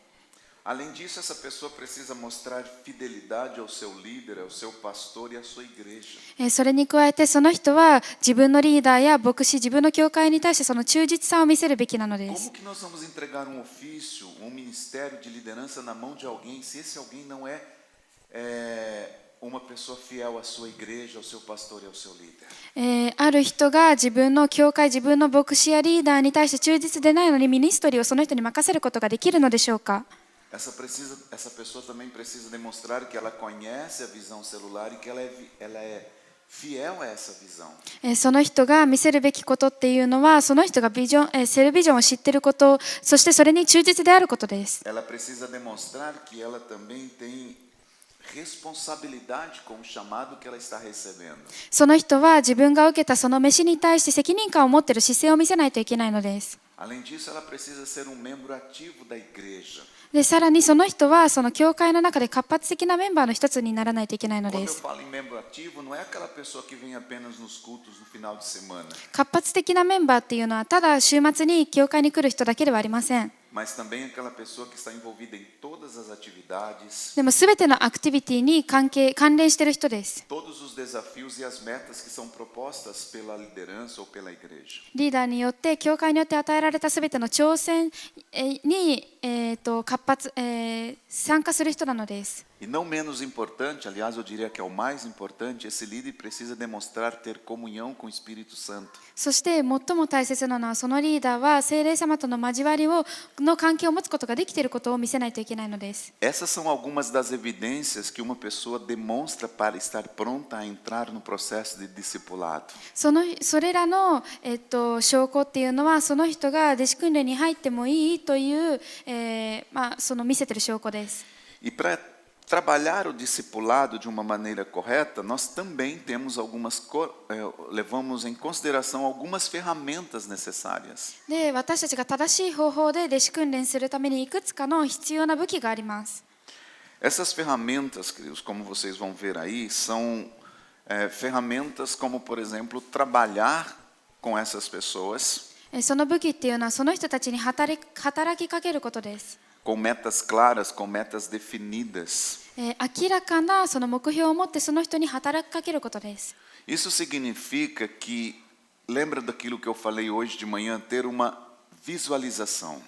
Além disso, essa pessoa precisa mostrar fidelidade ao seu líder, ao seu pastor e à sua igreja. それに加えてその人は自分のリーダーや牧師、自分の教会に対してその忠実さを見せるべきなのです。 Como que nós vamos entregar um ofício, um ministério de liderança na mão de alguém, se esse alguém não é uma pessoa fiel à sua igreja, ao seu pastor e ao seu líder? ある人が自分の教会、自分の牧師やリーダーに対して忠実でないのに、ミニストリーをその人に任せることができるのでしょうか。 Essa pessoa também precisa demonstrar que ela conhece a visão celular e que ela é fiel a essa visão. その人が見せるべきことっていうのは、その人がセルビジョンを知っていること、そしてそれに忠実であることです。 Ela precisa demonstrar que ela também tem responsabilidade com o chamado que ela está recebendo. その人は自分が受けたその飯に対して責任感を持っている姿勢を見せないといけないのです。 Além disso, ela precisa ser um membro ativo da igreja. でさらにその人はその教会の中で活発的なメンバーの一つにならないといけないの Quando で eu す。 falo em membro ativo, não é aquela pessoa que vem apenas nos cultos no final de semana, 活発的なメンバーっていうのはただ週末に教会に来る人だけではありません。 mas também aquela pessoa que está envolvida em todas as atividades, でも全てのアクティビティに関連している人です。 todos os desafios e as metas que são propostas pela liderança ou pela igreja. リーダーによって教会によって与えられた全ての挑戦に、参加する人なのです。 E não menos importante, aliás, eu diria que é o mais importante, esse líder precisa demonstrar ter comunhão com o Espírito Santo. そして最も大切なのは、そのリーダーは聖霊様との交わりの関係を持つことができていることを見せないといけないのです。 Essas são algumas das evidências que uma pessoa demonstra para estar pronta a entrar no processo de discipulado. それらの、証拠っていうのは、その人が弟子訓練に入ってもいいという、その見せている証拠です。 E para trabalhar o discipulado de uma maneira correta, nós também temos levamos em consideração algumas ferramentas necessárias. で、私たちが正しい方法で弟子訓練するためにいくつかの必要な武器があります。 Essas ferramentas, queridos, como vocês vão ver aí, são ferramentas como, por exemplo, trabalhar com essas pessoas その武器っていうのは、その人たちに働きかけることです。 com metas claras, com metas definidas. 明らかなその目標を持ってその人に働きかけることです。 Isso significa que, lembra daquilo que eu falei hoje de manhã, ter uma visualização.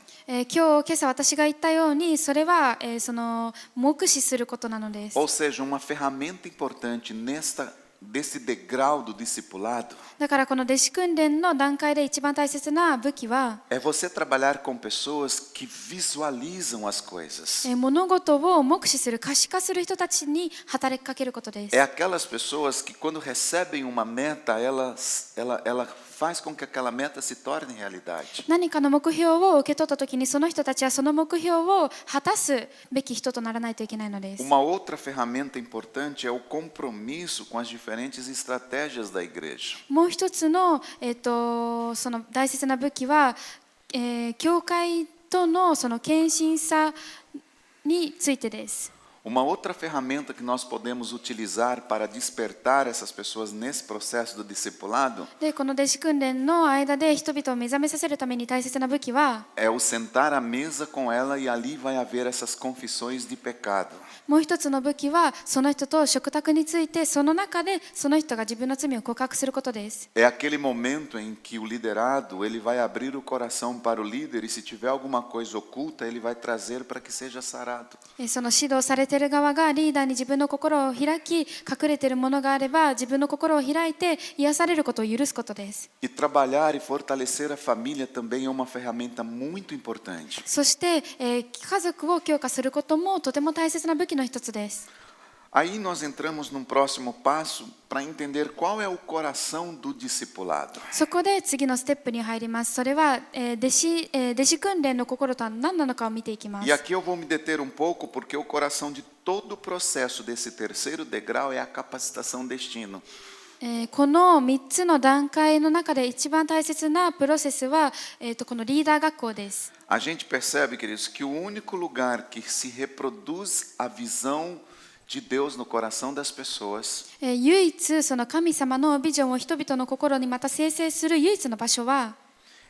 今朝私が言ったように、それは、その目視することなのです。 Ou seja, uma ferramenta importante desse degrau do discipulado だからこの弟子訓練の段階で一番大切な武器は、 é você trabalhar com pessoas que visualizam as coisas. 物事を目視する、可視化する人たちに働きかけることです。 É aquelas pessoas que quando recebem uma meta, ela faz com que aquela meta se torne realidade. 何かの目標を受け取ったときに、その人たちはその目標を果たすべき人とならないといけないのです。 Uma outra ferramenta importante é o compromisso com as diferentes estratégias da igreja. もう一つの、その大切な武器は、教会とのその献身さについてです。Uma outra ferramenta que nós podemos utilizar para despertar essas pessoas nesse processo do discipulado でこの弟子訓練の間で人々を目覚めさせるために大切な武器は é o sentar à mesa com ela e ali vai haver essas confissões de pecado. もう一つの武器はその人と食卓についてその中でその人が自分の罪を告白することです。 É aquele momento em que o liderado ele vai abrir o coração para o líder e se tiver alguma coisa oculta ele vai trazer para que seja sarado. その指導されている側がリーダーに自分の心を開き、隠れているものがあれば自分の心を開いて癒されることを許すことです。 E trabalhar e fortalecer a família também é uma ferramenta muito importante. そして、家族を強化することもとても大切な武器の一つです。 Aí nós entramos num próximo passo para entender qual é o coração do discipulado. そこで次のステップに入ります。それは、弟子訓練の心とは何なのかを見ていきます。 E aqui eu vou me deter um pouco porque o coração de todo o processo desse terceiro degrau é a capacitação destino. この3つの段階の中で一番大切なプロセスは、このリーダー学校です。 A gente percebe, queridos, que o único lugar que se reproduz a visão de Deus no coração das pessoas 唯一その神様のビジョンを人々の心にまた生成する唯一の場所は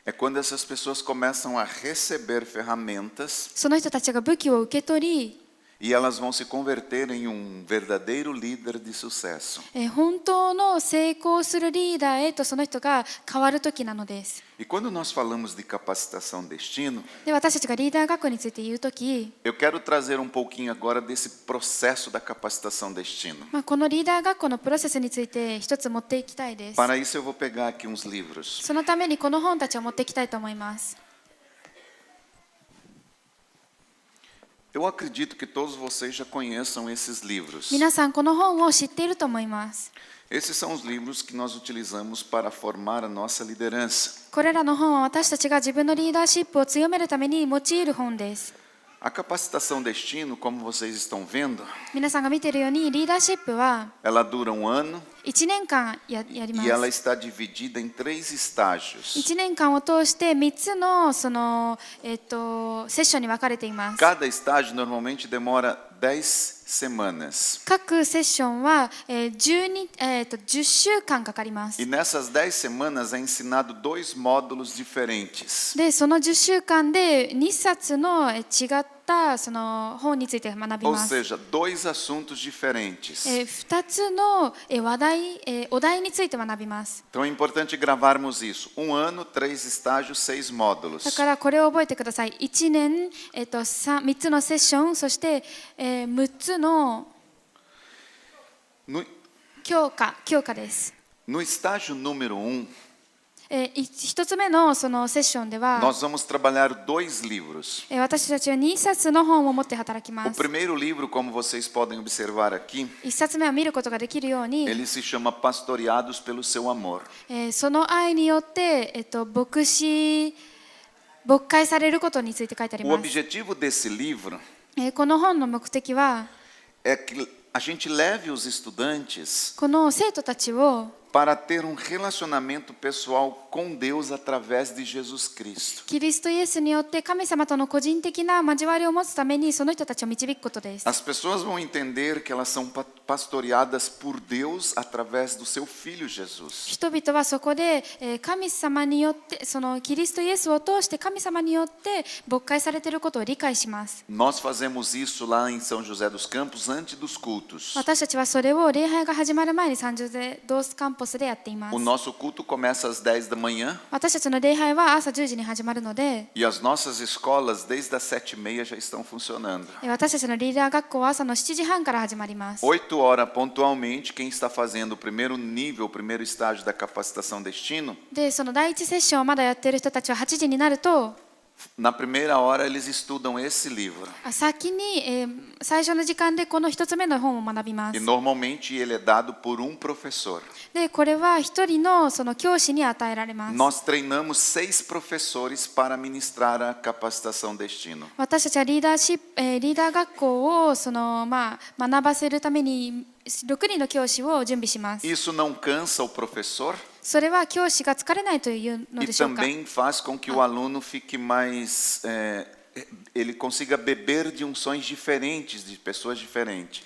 é quando essas pessoas começam a receber ferramentas その人たちが武器を受け取り e elas vão se converter em um verdadeiro líder de sucesso. 本当の成功するリーダーへとその人が変わる時なのです。 E quando nós falamos de capacitação destino, で私たちがリーダー学校について言うとき、 eu quero trazer um pouquinho agora desse processo da capacitação destino. このリーダー学校のプロセスについて一つ持っていきたいです。 Para isso eu vou pegar aqui uns livros. そのためにこの本たちを持っていきたいと思います。 Eu acredito que todos vocês já conheçam esses livros. 皆さんこの本を知っていると思います。 Esses são os livros que nós utilizamos para formar a nossa liderança. これらの本は私たちが自分のリーダーシップを強めるために用いる本です。 A capacitação destino, como vocês estão vendo, 皆さんが見ているようにリーダーシップは ela dura um ano 1年間やりま e ela す。 está dividida em 3 estágios. 1年間を通して3つのセッションに分かれています。 Cada estágio normalmente demora 10 semanas. 各セッションは10週間かかります E。nessas 10 semanas é ensinado 2 módulos diferentes. で、その10週間で2冊の違ったその本について学び Ou ます。 seja, 2 assuntos diferentes. 2つのお題について学びます。 Então é importante gravarmos isso. 1 ano, 3 estágios, 6 módulos. だからこれを覚えてください。1年、3つのセッション、そして、6つの No, 教科です。 no estágio número 1, 1つ目のそのセッションでは nós vamos trabalhar 2 livros. 私たちは2冊の本を持って働き O ます。 primeiro livro, como vocês podem observar aqui, 1冊目は見ることができるように ele se chama Pastoreados pelo Seu Amor. その愛によって、牧会されることについて書いてあり O ます。 objetivo desse livro この本の目的は é que a gente leve os estudantes この生徒たちを para ter um relacionamento pessoal com Deus através de Jesus Cristo. キリストイエスによって神様との個人的な交わりを持つためにその人たちを導くことです。 As pessoas vão entender que elas são pastoreadas por Deus através do seu Filho Jesus. 人々はそこで神様によってそのキリストイエスを通して神様によって牧会されていることを理解します。 Nós fazemos isso lá em São José dos Campos antes dos cultos. 私たちはそれを礼拝が始まる前にサンジョゼ・ドースカンポスでやっていま O す。 nosso culto começa às 10 da manhã 私たちの礼拝は朝10時に始まるので e as nossas escolas desde as 7h30 já estão funcionando. 私たちのリーダー学校は朝の7時半から始まります。 8 horas pontualmente, quem está fazendo o primeiro nível, o primeiro estágio da capacitação destino, で、その第一セッションをまだやっている人たちは8時になると na primeira hora eles estudam esse livro. 先に、最初の時間でこの一つ目の本を学びま E す。 normalmente ele é dado por um professor. で、これは一人のその教師に与えられます。 Nós treinamos 6 professores para ministrar a capacitação destino. 私たちはリーダー学校を学ばせるために6人の教師を準備します。 Isso não cansa o professor それは教師が疲れないというの e でしょうか。 também faz com que o aluno fique mais ele consiga beber de unções diferentes, de pessoas diferentes.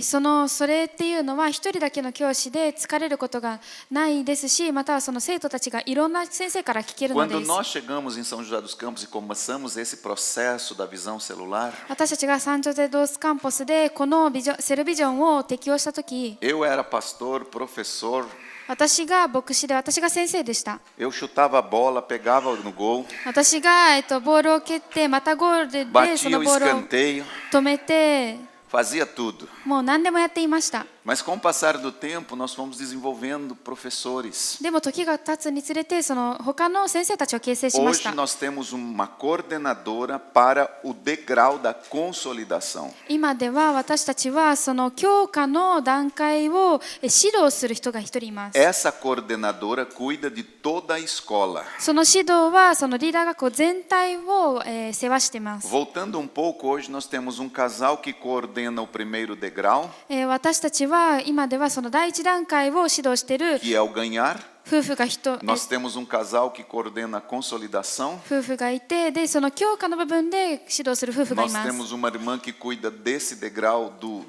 それっていうのは一人だけの教師で疲れることがないですし、またはその生徒たちがいろんな先生から聞けるの Quando です。 nós chegamos em São José dos Campos e começamos esse processo da visão celular, 私たちがサンジョゼ・ドス・カンポスでこのセルビジョンを適用したとき、 eu era pastor, professor, 私が牧師で私が先生でした。 eu chutava a bola, pegava no gol, 私が、ボールを蹴ってまたゴールでそ batia の o ボールを escanteio, 止めて fazia tudo. もう何でもやっていました。 Mas com o passar do tempo, nós fomos desenvolvendo professores. でも時が経つにつれてその他の先生たちを形成しまし Hoje た。 nós temos uma coordenadora para o degrau da consolidação. 今では私たちはその教科の段階を指導する人が一人います。 Essa coordenadora cuida de toda a escola. その指導はそのリーダー学校全体を世話しています。 Voltando um pouco, hoje nós temos um casal que coordena o primeiro degrau, 私たちは今ではその第一段階を指導している que é o ganhar. 夫婦がNós temos um casal que coordena a consolidação. 夫婦がいて、でその教科の部分で指導する夫婦がい Nós ます。 temos uma irmã que cuida desse degrau do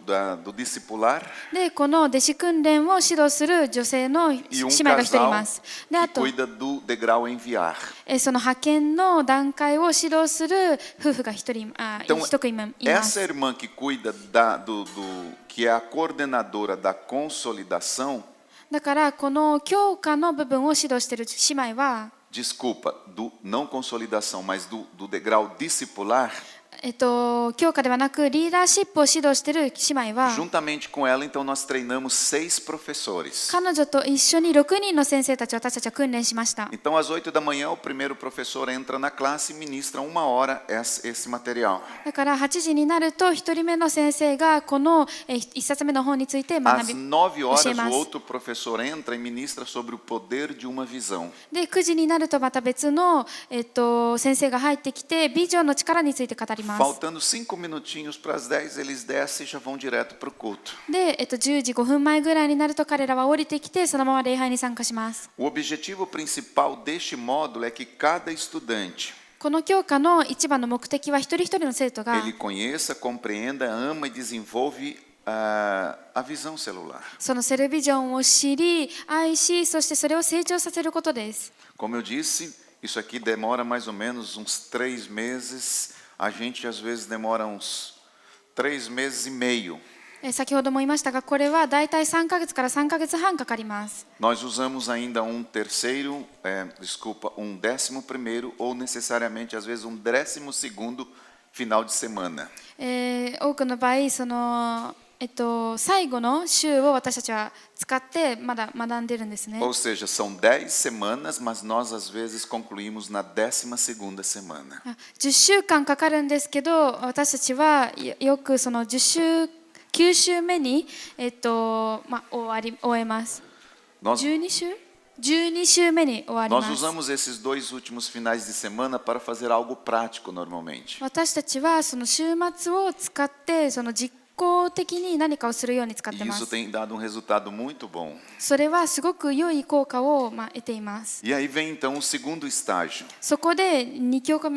discipular. でこの弟子訓練を指導する女性の姉 E um 妹が一人い casal ます。であ que と cuida do degrau enviar. その派遣の段階を指導する夫婦が一組いま Essa す。 irmã que cuida que é a coordenadora da consolidação, だからこの教科の部分を指導している姉妹は、 desculpa, não consolidação, mas do degrau discipular, 教科ではなくリーダーシップを指導している姉妹は、 juntamente com ela, então nós treinamos 6 professores. 彼女と一緒に6人の先生たちを私たちは訓練しました。 Então, às 8 da manhã, o primeiro professor entra na classe e ministra 1 hora esse material. だから8時になると1人目の先生がこの1冊目の本について学 Às び 9 horas, 教えま o す。 outro professor entra e ministra sobre o poder de uma visão. で9時になるとまた別の、先生が入ってきてビジョンの力について語ります。 Faltando 5 minutinhos para as 10, eles descem e já vão direto para o culto. で、10時5分前ぐらいになると彼らは降りてきてそのまま礼拝に参加します。 O objetivo principal deste módulo é que cada estudante この教科の一番の目的は一人一人の生徒が ele conheça, compreenda, ama e desenvolve a visão celular. そのセルビジョンを知り、愛し、そしてそれを成長させることです。 Como eu disse, isso aqui demora mais ou menos uns 3 meses. A gente às vezes demora uns 3 meses e meio. 先ほども言いましたが、これはだいたい3ヶ月から3ヶ月半かかります。 Nós usamos ainda um 11º ou necessariamente às vezes um 12º final de semana. 多くの場合、その最後の週を私たちは使ってまだ学んでいるんですね。 Ou seja, são 10 semanas, mas nós às vezes concluímos na 12ª semana. 10週間かかるんですけど、私たちはよくその9週目に、終えます。 12週目に終わりま Nós す。 usamos esses 2 últimos finais de semana para fazer algo prático normalmente. 私たちはその週末を使ってその実行的に何かをするように使っ E てま isso す。 tem dado um resultado muito bom. それはすごく良い効果を得ています。 E aí vem então o segundo estágio. そこで2教科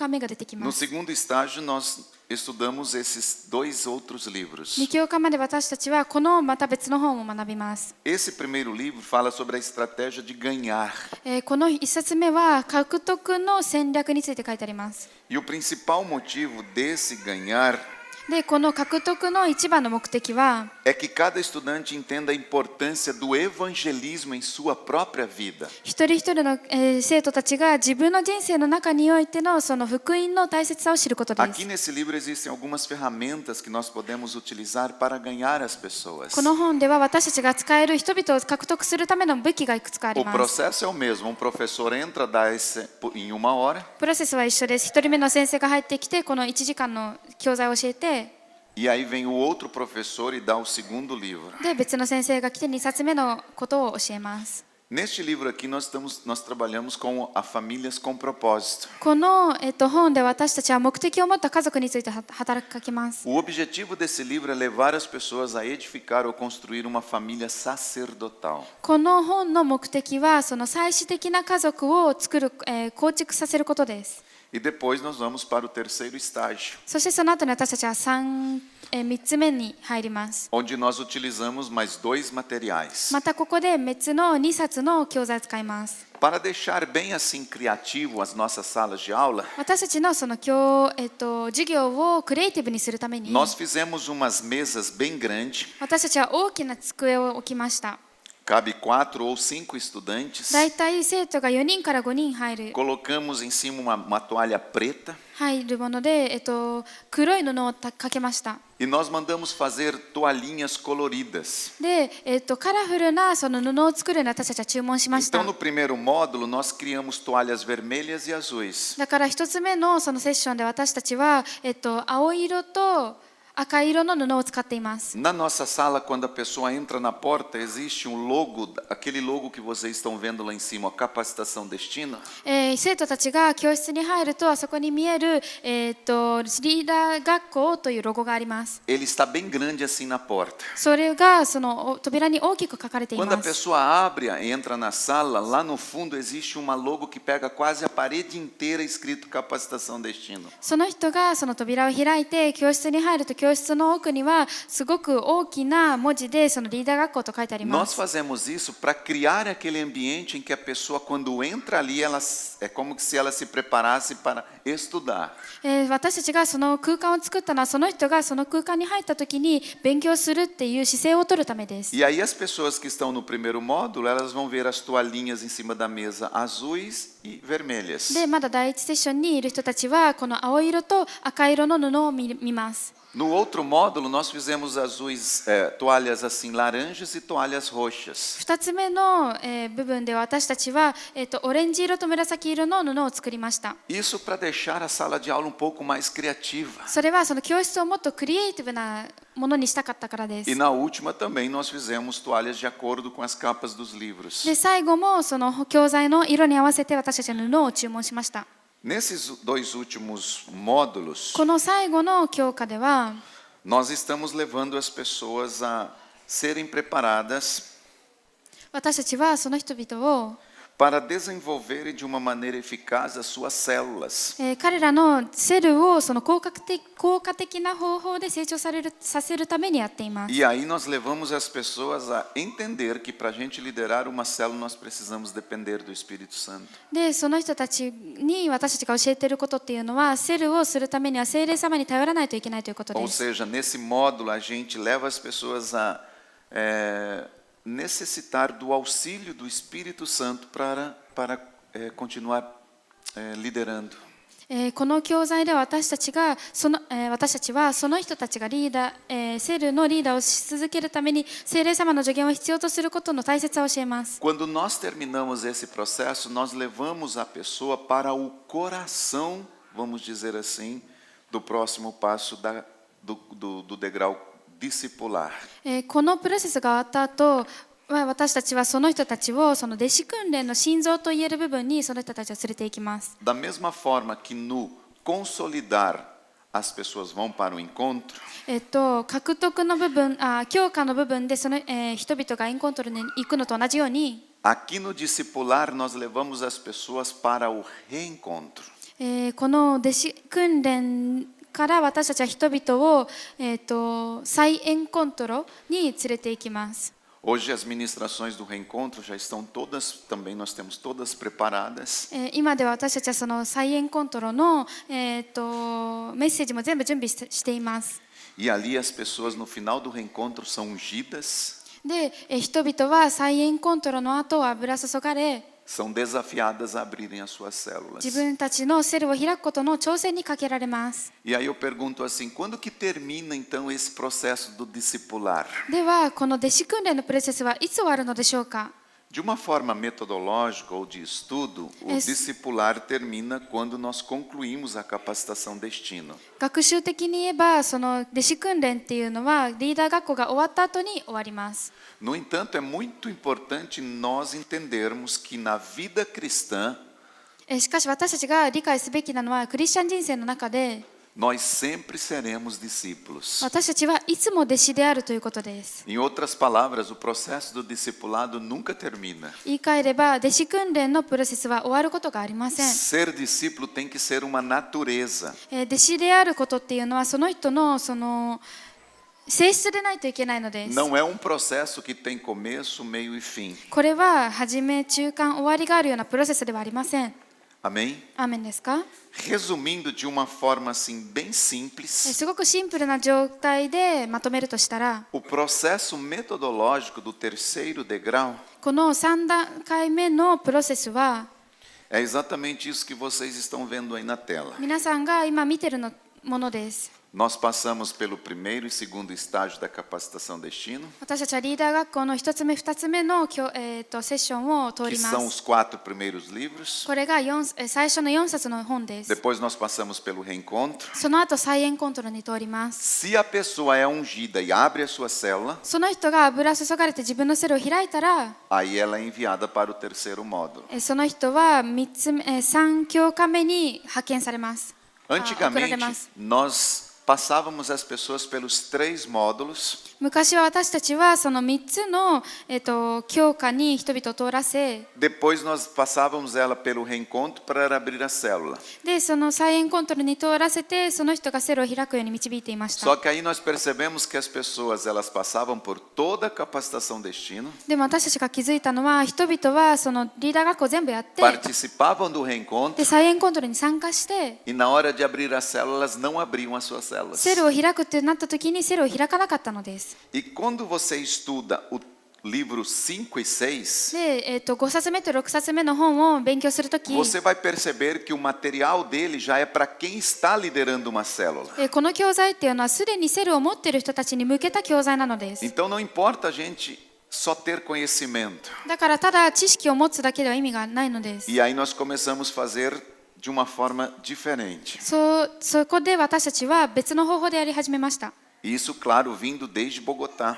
目が出てき No ます。 segundo estágio, nós estudamos esses 2 outros livros. 2教科まで私たちはこのまた別の本を学びます。 Esse primeiro livro fala sobre a estratégia de ganhar. この1冊目は獲得の戦略について書いてあります。 E o principal motivo desse ganhar で、この獲得の一番の目的は é que cada estudante entenda a importância do evangelismo em sua própria vida. 一人一人の、生徒たちが自分の人生の中においてのその福音の大切さを知ることです。 Aqui nesse livro existem algumas ferramentas que nós podemos utilizar para ganhar as pessoas. この本では私たちが使える人々を獲得するための武器がいくつかあり O ます。 processo é o mesmo. Um professor entra, dá em 1 hora. プロセスは一緒です。一人目の先生が入ってきて、この1時間の教材を教えて、 E aí vem o outro professor e dá o segundo livro. で、別の先生が来て2冊目のことを教えます。 Neste livro aqui nós trabalhamos com a famílias com propósito. この、本で私たちは目的を持った家族について働きかけます。 O objetivo desse livro é levar as pessoas a edificar ou construir uma família sacerdotal. この本の目的はその祭祀的な家族を作る、構築させることです。E depois nós vamos para o terceiro estágio, そしてその後に私たちは3つ目に入ります。 onde nós utilizamos mais 2 materiais. またここで別の2冊の教材を使います。 Para deixar bem assim criativo as nossas salas de aula, 私たちのその授業をクリエイティブにするために nós fizemos umas mesas bem grandes, 私たちは大きな机を置きました。 cabe 4 ou 5 estudantes. だいたい生徒が4人から5人入る Colocamos em cima uma toalha preta 入るもので、黒い布をかけました。 e nós mandamos fazer toalhinhas coloridas. で、カラフルなその布を作るのを私たちは注文しました。 Então, no primeiro módulo, nós criamos toalhas vermelhas e azuis. だから一つ目のそのセッションで私たちは、青色と赤色の布を使っています。 Na nossa sala, quando a pessoa entra na porta, existe um logo, aquele logo que vocês estão vendo lá em cima, a capacitação destino. 生徒たちが教室に入るとあそこに見える、リーダー学校というロゴがあります。 Ele está bem grande assim na porta. それがその扉に大きく書かれてい Quando a ます。 pessoa abre e entra na sala, lá no fundo existe uma logo que pega quase a parede inteira escrito capacitação destino. その人がその扉を開いて教室に入ると教室の奥にはすごく大きな文字でそのリーダー学校と書いてありま Nós す。 fazemos isso para criar aquele ambiente em que a pessoa, quando entra ali, ela, é como se ela se preparasse para estudar. 私たちがその空間を作ったのはその人がその空間に入った時に勉強するっていう姿勢を取るためです。 E aí as pessoas que estão no primeiro módulo, elas vão ver as toalhinhas em cima da mesa, azuis e vermelhas. で、まだ第一セッションにいる人たちはこの青色と赤色の布を見ます。 No outro módulo, nós fizemos azuis, toalhas assim laranjas e toalhas roxas. 2つ目の、部分では私たちは、オレンジ色と紫色の布を作りました。 Isso para deixar a sala de aula um pouco mais criativa. それはその教室をもっとクリエイティブなものにしたかったからです。 E na última também nós fizemos toalhas de acordo com as capas dos livros. で、最後もその教材の色に合わせて私たちは布を注文しました。 Nesses 2 últimos módulos, この最後の教科では nós estamos levando as pessoas a serem preparadas 私たちはその人々を para desenvolverem de uma maneira eficaz as suas células. 彼らのセルをその効果的な方法で成長させるためにやっています。 E aí nós levamos as pessoas a entender que para a gente liderar uma célula nós precisamos depender do Espírito Santo. で、その人たちに私たちが教えていることっていうのはセルをするためには聖霊様に頼らないといけないということで Ou す。 seja, nesse módulo a gente leva as pessoas a necessitar do auxílio do Espírito Santo para continuar liderando. この教材では私たちはその人たちがセルのリーダーをし続けるために聖霊様の助言を必要とすることの大切さを教えます。 Quando nós terminamos esse processo, nós levamos a pessoa para o coração, vamos dizer assim, do próximo passo do degrau discipular. このプロセスが終わった後、私たちはその人たちをその弟子訓練の心臓といえる部分にその人たちを連れて行きます。 Da mesma forma que no consolidar as pessoas vão para o encontro, 獲得の部分、強化の部分でその、人々がエンコントロに行くのと同じように、 aqui no discipular nós levamos as pessoas para o reencontro. この弟子訓練から私たちは人々を、再エンコントロに連れて行きます。 Hoje as ministrações do reencontro já estão todas, também nós temos todas preparadas. 今では私たちはその再エンコントロの、メッセージも全部準備しています。 E ali as pessoas no final do reencontro são ungidas, で、人々は再エンコントロの後油注がれ、 são desafiadas a abrirem as suas células. 自分たちのセルを開くことの挑戦にかけられます。 E aí eu pergunto assim, quando que termina então esse processo do discipular? ではこの弟子訓練のプロセスはいつ終わるのでしょうか。 De uma forma metodológica ou de estudo, o discipular termina quando nós concluímos a capacitação destino. 学習的に言えばその弟子訓練っていうのはリーダー学校が終わった後に終わります。 No entanto, é muito importante nós entendermos que na vida cristã しかし私たちが理解すべきなのはクリスチャン人生の中で nós sempre seremos discípulos. 私たちはいつも弟子であるということです。 Em outras palavras, o processo do discipulado nunca termina. 言い換えれば、弟子訓練のプロセスは終わることがありません。 Ser discípulo tem que ser uma natureza. 弟子であることっていうのはその人の性質でないといけないのです。 Não é um processo que tem começo, meio e fim. これは始め、中間、終わりがあるようなプロセスではありません。 Amém? アーメンですか？ Resumindo de uma forma assim bem simples, すごくシンプルな状態でまとめるとしたら、 o processo metodológico do terceiro degrau この3段階目のプロセスは é exatamente isso que vocês estão vendo aí na tela. 皆さんが今見てるものです。 Nós passamos pelo primeiro e segundo estágio da capacitação destino, 私たちはリーダー学校の1つ目、2つ目のセッションを通 que りま são す。 os 4 primeiros livros. これが最初の4冊の本です。 Depois nós passamos pelo reencontro. その後、サイエンコントロに通ります。 Se a pessoa é ungida e abre a sua célula, その人が油注がれて自分のセルを開いたら、 aí ela é enviada para o terceiro módulo. その人は3教科目に派遣されます。送られ Antigamente, ます。 nós passávamos as pessoas pelos 3 módulos. 昔は私たちはその3つの、教科に人々を通らせ、 Depois nós passávamos ela pelo reencontro para abrir a célula. でそのサイエンコントロに通らせて、その人がセルを開くように導いていました。 Só que aí nós percebemos que as pessoas elas passavam por toda a capacitação destino, でも私たちが気づいたのは、人々はそのリーダー学校を全部やって、 participavam do reencontro でサイエンコントロに参加して、 e na hora de abrir a célula elas não abriam as suas células. セルを開くってなった時にセルを開かなかったのです。 E quando você estuda o livro 5 e 6, で、5冊目と6冊目の本を勉強するとき、 você vai perceber que o material dele já é para quem está liderando uma célula. この教材っていうのはすでにセルを持っている人たちに向けた教材なのです。 Então não importa a gente só ter conhecimento. だからただ知識を持つだけでは意味がないのです。 E aí nós começamos a fazer de uma forma diferente. そこで私たちは別の方法でやり始めました。 Isso, claro, vindo desde Bogotá.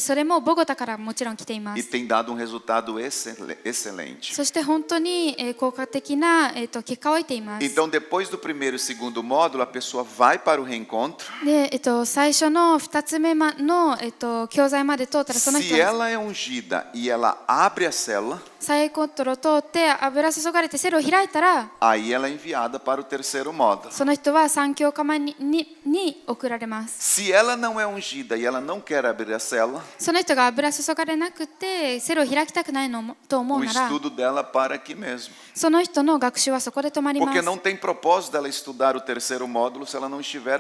それもボゴタからもちろん来ていま E す。 tem dado um resultado excelente. そして本当に効果的な結果を得ています。 Então, depois do primeiro e segundo módulo, a pessoa vai para o reencontro. で、最初の2つ目の教材まで通ったら、その Se 人 ela é ungida e ela abre a célula, サイエンコントロを通って油注がれてセルを開いたら、 aí ela é enviada para o terceiro módulo. その人は3教科目に送られます。 Se ela não é ungida e ela não quer abrir a célula, その人が油注がれなくてセルを開きたくないのと思 o うなら、 estudo dela para aqui mesmo. その人の学習はそこで止まりま Porque す。 não tem propósito dela estudar o terceiro módulo se ela não estiver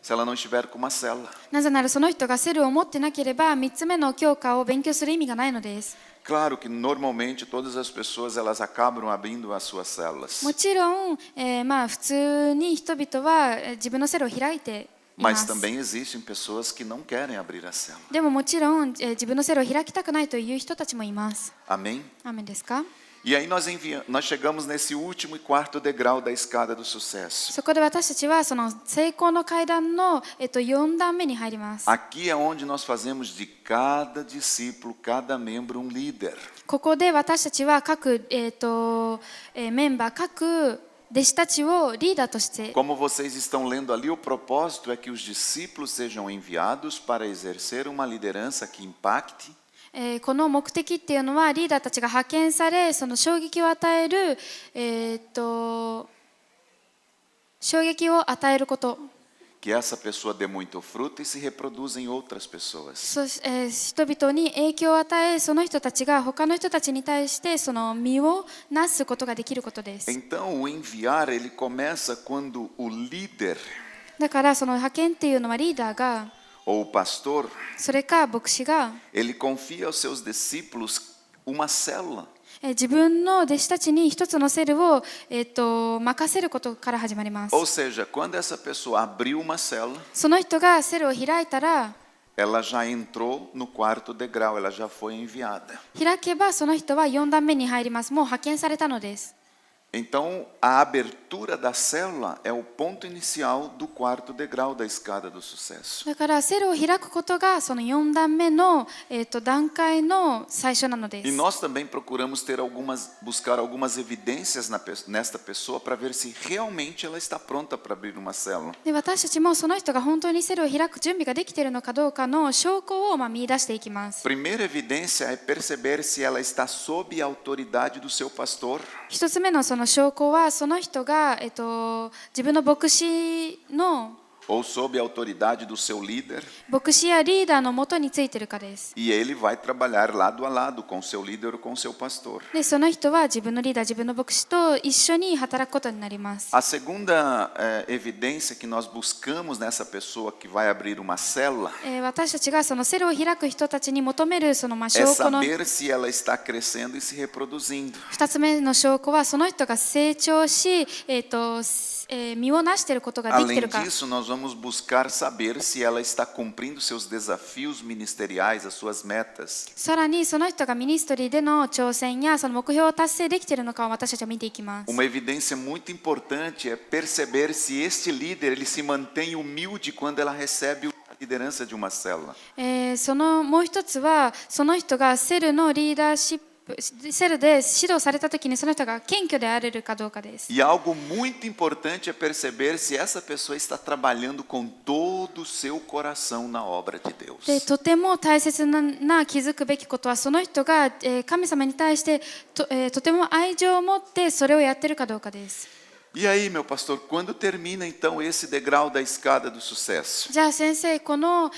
se ela não estiver com uma célula. なぜならその人がセルを持ってなければ3つ目の教科を勉強する意味がないのです。 Claro que normalmente todas as pessoas elas acabam abrindo as suas células. もちろん、普通に人々は自分のセルを開いていま Mas す。 também existem pessoas que não querem abrir a célula. でももちろん、自分のセルを開きたくないという人たちもいます。 Amém? アーメンですか？ E aí nós chegamos nesse último e quarto degrau da escada do sucesso. そこで私たちはその成功の階段の、4段目に入ります。 Aqui é onde nós fazemos de cada discípulo, cada membro um líder. ここで私たちは各、メンバー、各弟子たちをリーダーとして、 Como vocês estão lendo ali, o propósito é que os discípulos sejam enviados para exercer uma liderança que impacte, この目的っていうのはリーダーたちが派遣され、その衝撃を与える、衝撃を与えること。 que essa pessoa dê muito fruto e se reproduza em outras pessoas. 人々に影響を与え、その人たちが他の人たちに対してその実をなすことができることです。 Então, o enviar ele começa quando o líder だからその派遣っていうのはリーダーが、 ou o pastor それか牧師が ele confia aos seus discípulos uma célula. 自分の弟子たちに一つのセルを、任せることから始まります。 Ou seja, quando essa pessoa abriu uma célula, その人がセルを開いたら、 ela já entrou no quarto degrau, ela já foi enviada. 開けばその人は4段目に入ります。もう派遣されたのです。Então, a abertura da célula é o ponto inicial do quarto degrau da escada do sucesso. だからセルを開くことがその4段目の、段階の最初なので E す。 nós também procuramos buscar algumas evidências nesta pessoa para ver se realmente ela está pronta para abrir uma célula. で私たちもその人が本当にセルを開く準備ができているのかどうかの証拠を見出していきます。 Primeira evidência é perceber se ela está sob a autoridade do seu pastor. 一つ目のその証拠はその人が、自分の牧師の Ou sob a autoridade do seu líder. 牧師やリーダーのもとについているかです。 E ele vai trabalhar lado a lado com o seu líder ou com o seu pastor. でその人は自分のリーダー、自分の牧師と一緒に働くことになります。 A segunda evidência que nós buscamos nessa pessoa que vai abrir uma célula 私たちがそのセルを開く人たちに求めるそのé 証拠の saber se ela está crescendo e se reproduzindo. 2つ目の証拠はその人が成長し、実をなしていることができてい Além るか。 disso, nós vamos buscar saber se ela está cumprindo seus desafios ministeriais, as suas metas. さらにその人がミニストリーでの挑戦やその目標を達成できているのかを私たちは見ていきます。 Uma evidência muito importante é perceber se este líder ele se mantém humilde quando ela recebe a liderança de uma célula. そのもう一つはその人がセルのリーダーシップセルで指導されたときにその人が謙虚であれるかどうかです。 E algo muito importante é perceber se essa pessoa está trabalhando com todo o seu coração na obra de Deus. でとても大切な気づくべきことはその人が神様に対してとても愛情を持ってそれをやっているかどうかです。 E aí, meu pastor, quando termina então esse degrau da escada do sucesso? じゃあ先生、この、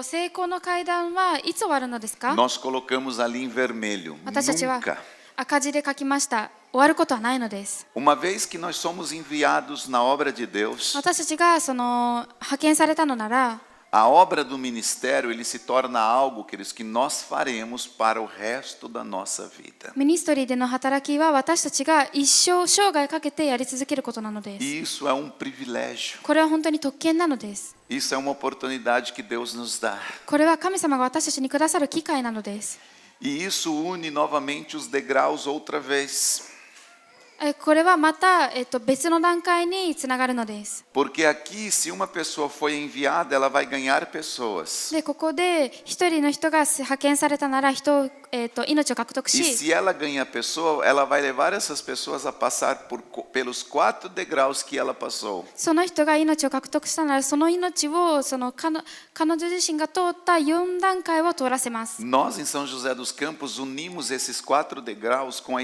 成功の階段はいつ終わるのですか？ Nós colocamos ali em vermelho. 私たちは Nunca. 赤字で書きました。終わることはないのです。 Uma vez que nós somos enviados na obra de Deus, 私たちがその派遣されたのなら、 a obra do ministério ele se torna algo, queridos, que nós faremos para o resto da nossa vida. ミニストリーでの働きは私たちが一生生涯かけてやり続けることなのです。 E isso é um privilégio. これは本当に特権なのです。 Isso é uma oportunidade que Deus nos dá. これは神様が私たちにくださる機会なのです。 E isso une novamente os degraus outra vez. これはまた、別の段階につながるのです。 Porque aqui, se uma pessoa foi enviada, ela vai ganhar pessoas. でここで一人の人が派遣されたなら命を獲得 E し、 se ela ganha pessoa, ela vai levar essas pessoas a passar pelos 4 degraus que ela passou. その人が命を獲得したならその命を彼女自身が通った4段階を通らせます。 Nós, em São José dos Campos, unimos esses 4 degraus com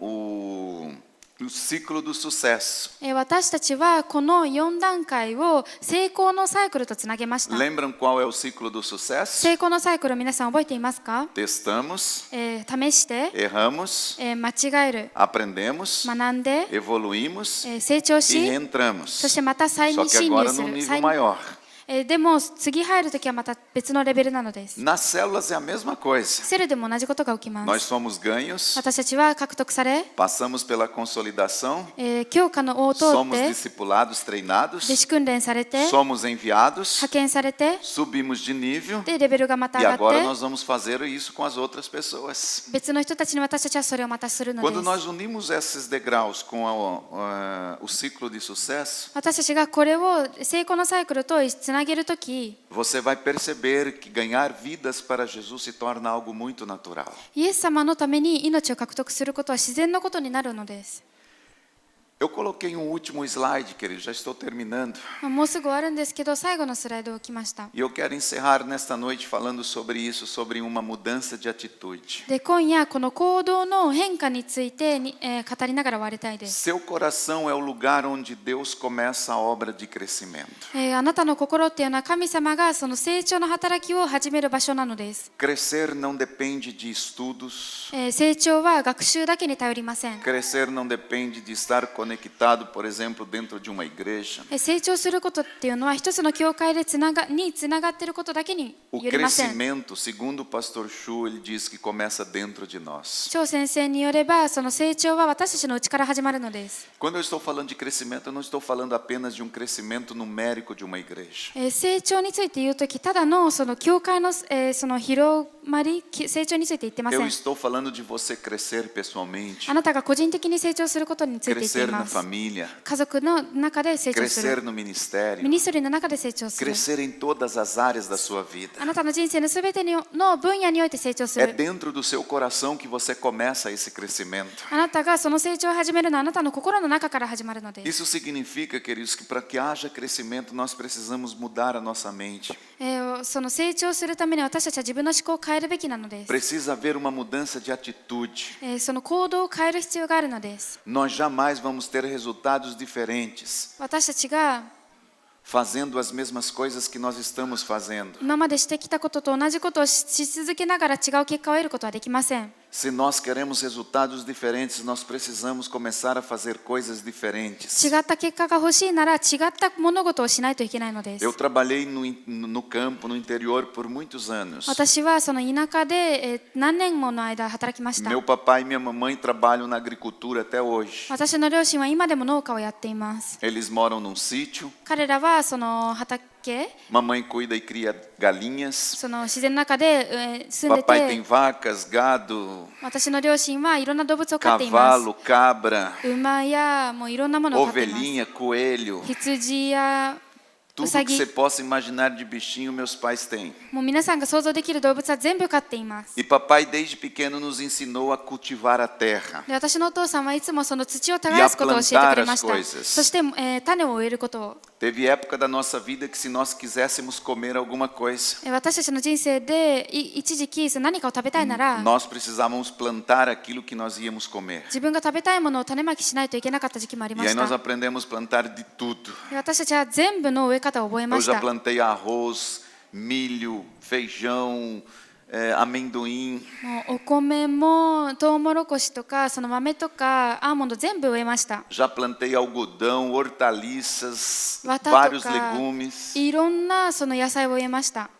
o ciclo do sucesso. 私たちはこの4段階を成功のサイクルとつなげました。 Lembram qual é o ciclo do sucesso? 成功のサイクルを皆さん覚えていますか？ Testamos, 試して、 erramos, 間違える、 aprendemos, 学んで、 evoluímos 成長 e し、 entramos. そしてまた再 Só 侵 que 入 agora す num る。 nível maior. でも次入るときはまた別のレベルなのです。 Nas células é a mesma coisa. セルでも同じことが起きま Nós す。 somos ganhos, 私たちは獲得され、 passamos pela consolidação, 強化のを通っ somos て、 discipulados, treinados, 弟子訓練されて、 somos enviados, 派遣されて、 subimos de nível でレベルがまた e 上が agora って、 nós vamos fazer isso com as outras pessoas. 別の人たちに私たちはそれをまたするの Quando です。 nós unimos esses degraus com o ciclo de sucesso, 私たちがこれを成功のサイクルとつなげるとき、 você vai perceber que ganhar vidas para Jesus se torna algo muito natural. イエス様のために命を獲得することは自然なことになるのです。 Eu coloquei um último slide, querido, já estou terminando. もうすぐ終わるんですけど、最後のスライドを来ました。 E eu quero encerrar nesta noite falando sobre isso, sobre uma mudança de atitude. で、今夜この行動の変化について語りながら終わりたいです。 Seu coração é o lugar onde Deus começa a obra de crescimento. あなたの心っていうのは神様がその成長の働きを始める場所なのです。 Crescer não depende de estudos. 成長は学習だけに頼りません。 Crescer não depende de estar conectado, por exemplo, dentro de uma igreja. 成長することっていうのは一つの教会でつながっていることだけに O よりません。 crescimento, segundo o pastor Chu, ele diz que começa dentro de nós. 張先生によればその成長は私たちの内から始まるのです。 Quando eu estou falando de crescimento, eu não estou falando apenas de um crescimento numérico de uma igreja. 成長について言うとき、ただのその教会のその広まり成長について言ってませ Eu ん。 estou falando de você crescer pessoalmente, あなたが個人的に成長することについて言ってい crescer na ます。 família, 家族の中で成長す crescer る。 no ミ ministério, ニストリーの中で成長する。 crescer em todas as áreas da sua vida. あなたの人生のすべての分野において成長す É る。 dentro do seu coração que você começa esse crescimento. あなたがその成長を始めるのはあなたの心の中から始まるのです。 Isso significa, queridos, que para que haja crescimento nós precisamos mudar a nossa mente. その成長するために私たちは自分の思考を変えるべきなのです。 Precisa haver uma mudança de atitude. その行動を変える必要があるのです。 Nós jamais vamos ter resultados diferentes 私たちが fazendo as mesmas coisas que nós estamos fazendo. 今までしてきたことと同じことをし続けながら違う結果を得ることはできません。 Se nós queremos resultados diferentes, nós precisamos começar a fazer coisas diferentes. 違った結果が欲しいなら違った物事をしないといけないのです。 Eu trabalhei no campo, no interior, por muitos anos. 私はその田舎で何年もの間働きました。 Meu papai e minha mamãe trabalham na agricultura até hoje. 私の両親は今でも農家をやっています。 Eles moram num sítio. 彼らはその畑、 Mamãe cuida e cria galinhas. その自然の中で住んで Papai tem て、 vacas, gado, 私の両親はいろんな動物を飼っています。 cavalo, cabra, 馬やもういろんなものを飼っています。 ovelhinha, coelho. 羊や Tudo que você possa imaginar de bichinho, meus pais têm. もう皆さんが想像できる動物は全部飼っています。 E papai, desde pequeno, nos ensinou a cultivar a terra. で、私のお父さんはいつもその土を耕すことを教えてくれまし E a plantar た。 as coisas. そして、種を植えることを。 Teve época da nossa vida que se nós quiséssemos comer alguma coisa, 私たちの人生で一時期何かを食べたいなら、 nós precisávamos plantar aquilo que nós íamos comer. 自分が食べたいものを種まきしないといけなかった時期もありま E aí し nós た。 aprendemos a plantar de tudo. で、私たちは全部の植え方を覚えま Eu し já た。 plantei arroz, milho, feijão, amendoim. もうお米もトウモロコシとかその豆とかアーモンド全部植えました。 Já plantei algodão, hortaliças, 綿 vários とか legumes. いろんなその野菜を植えました。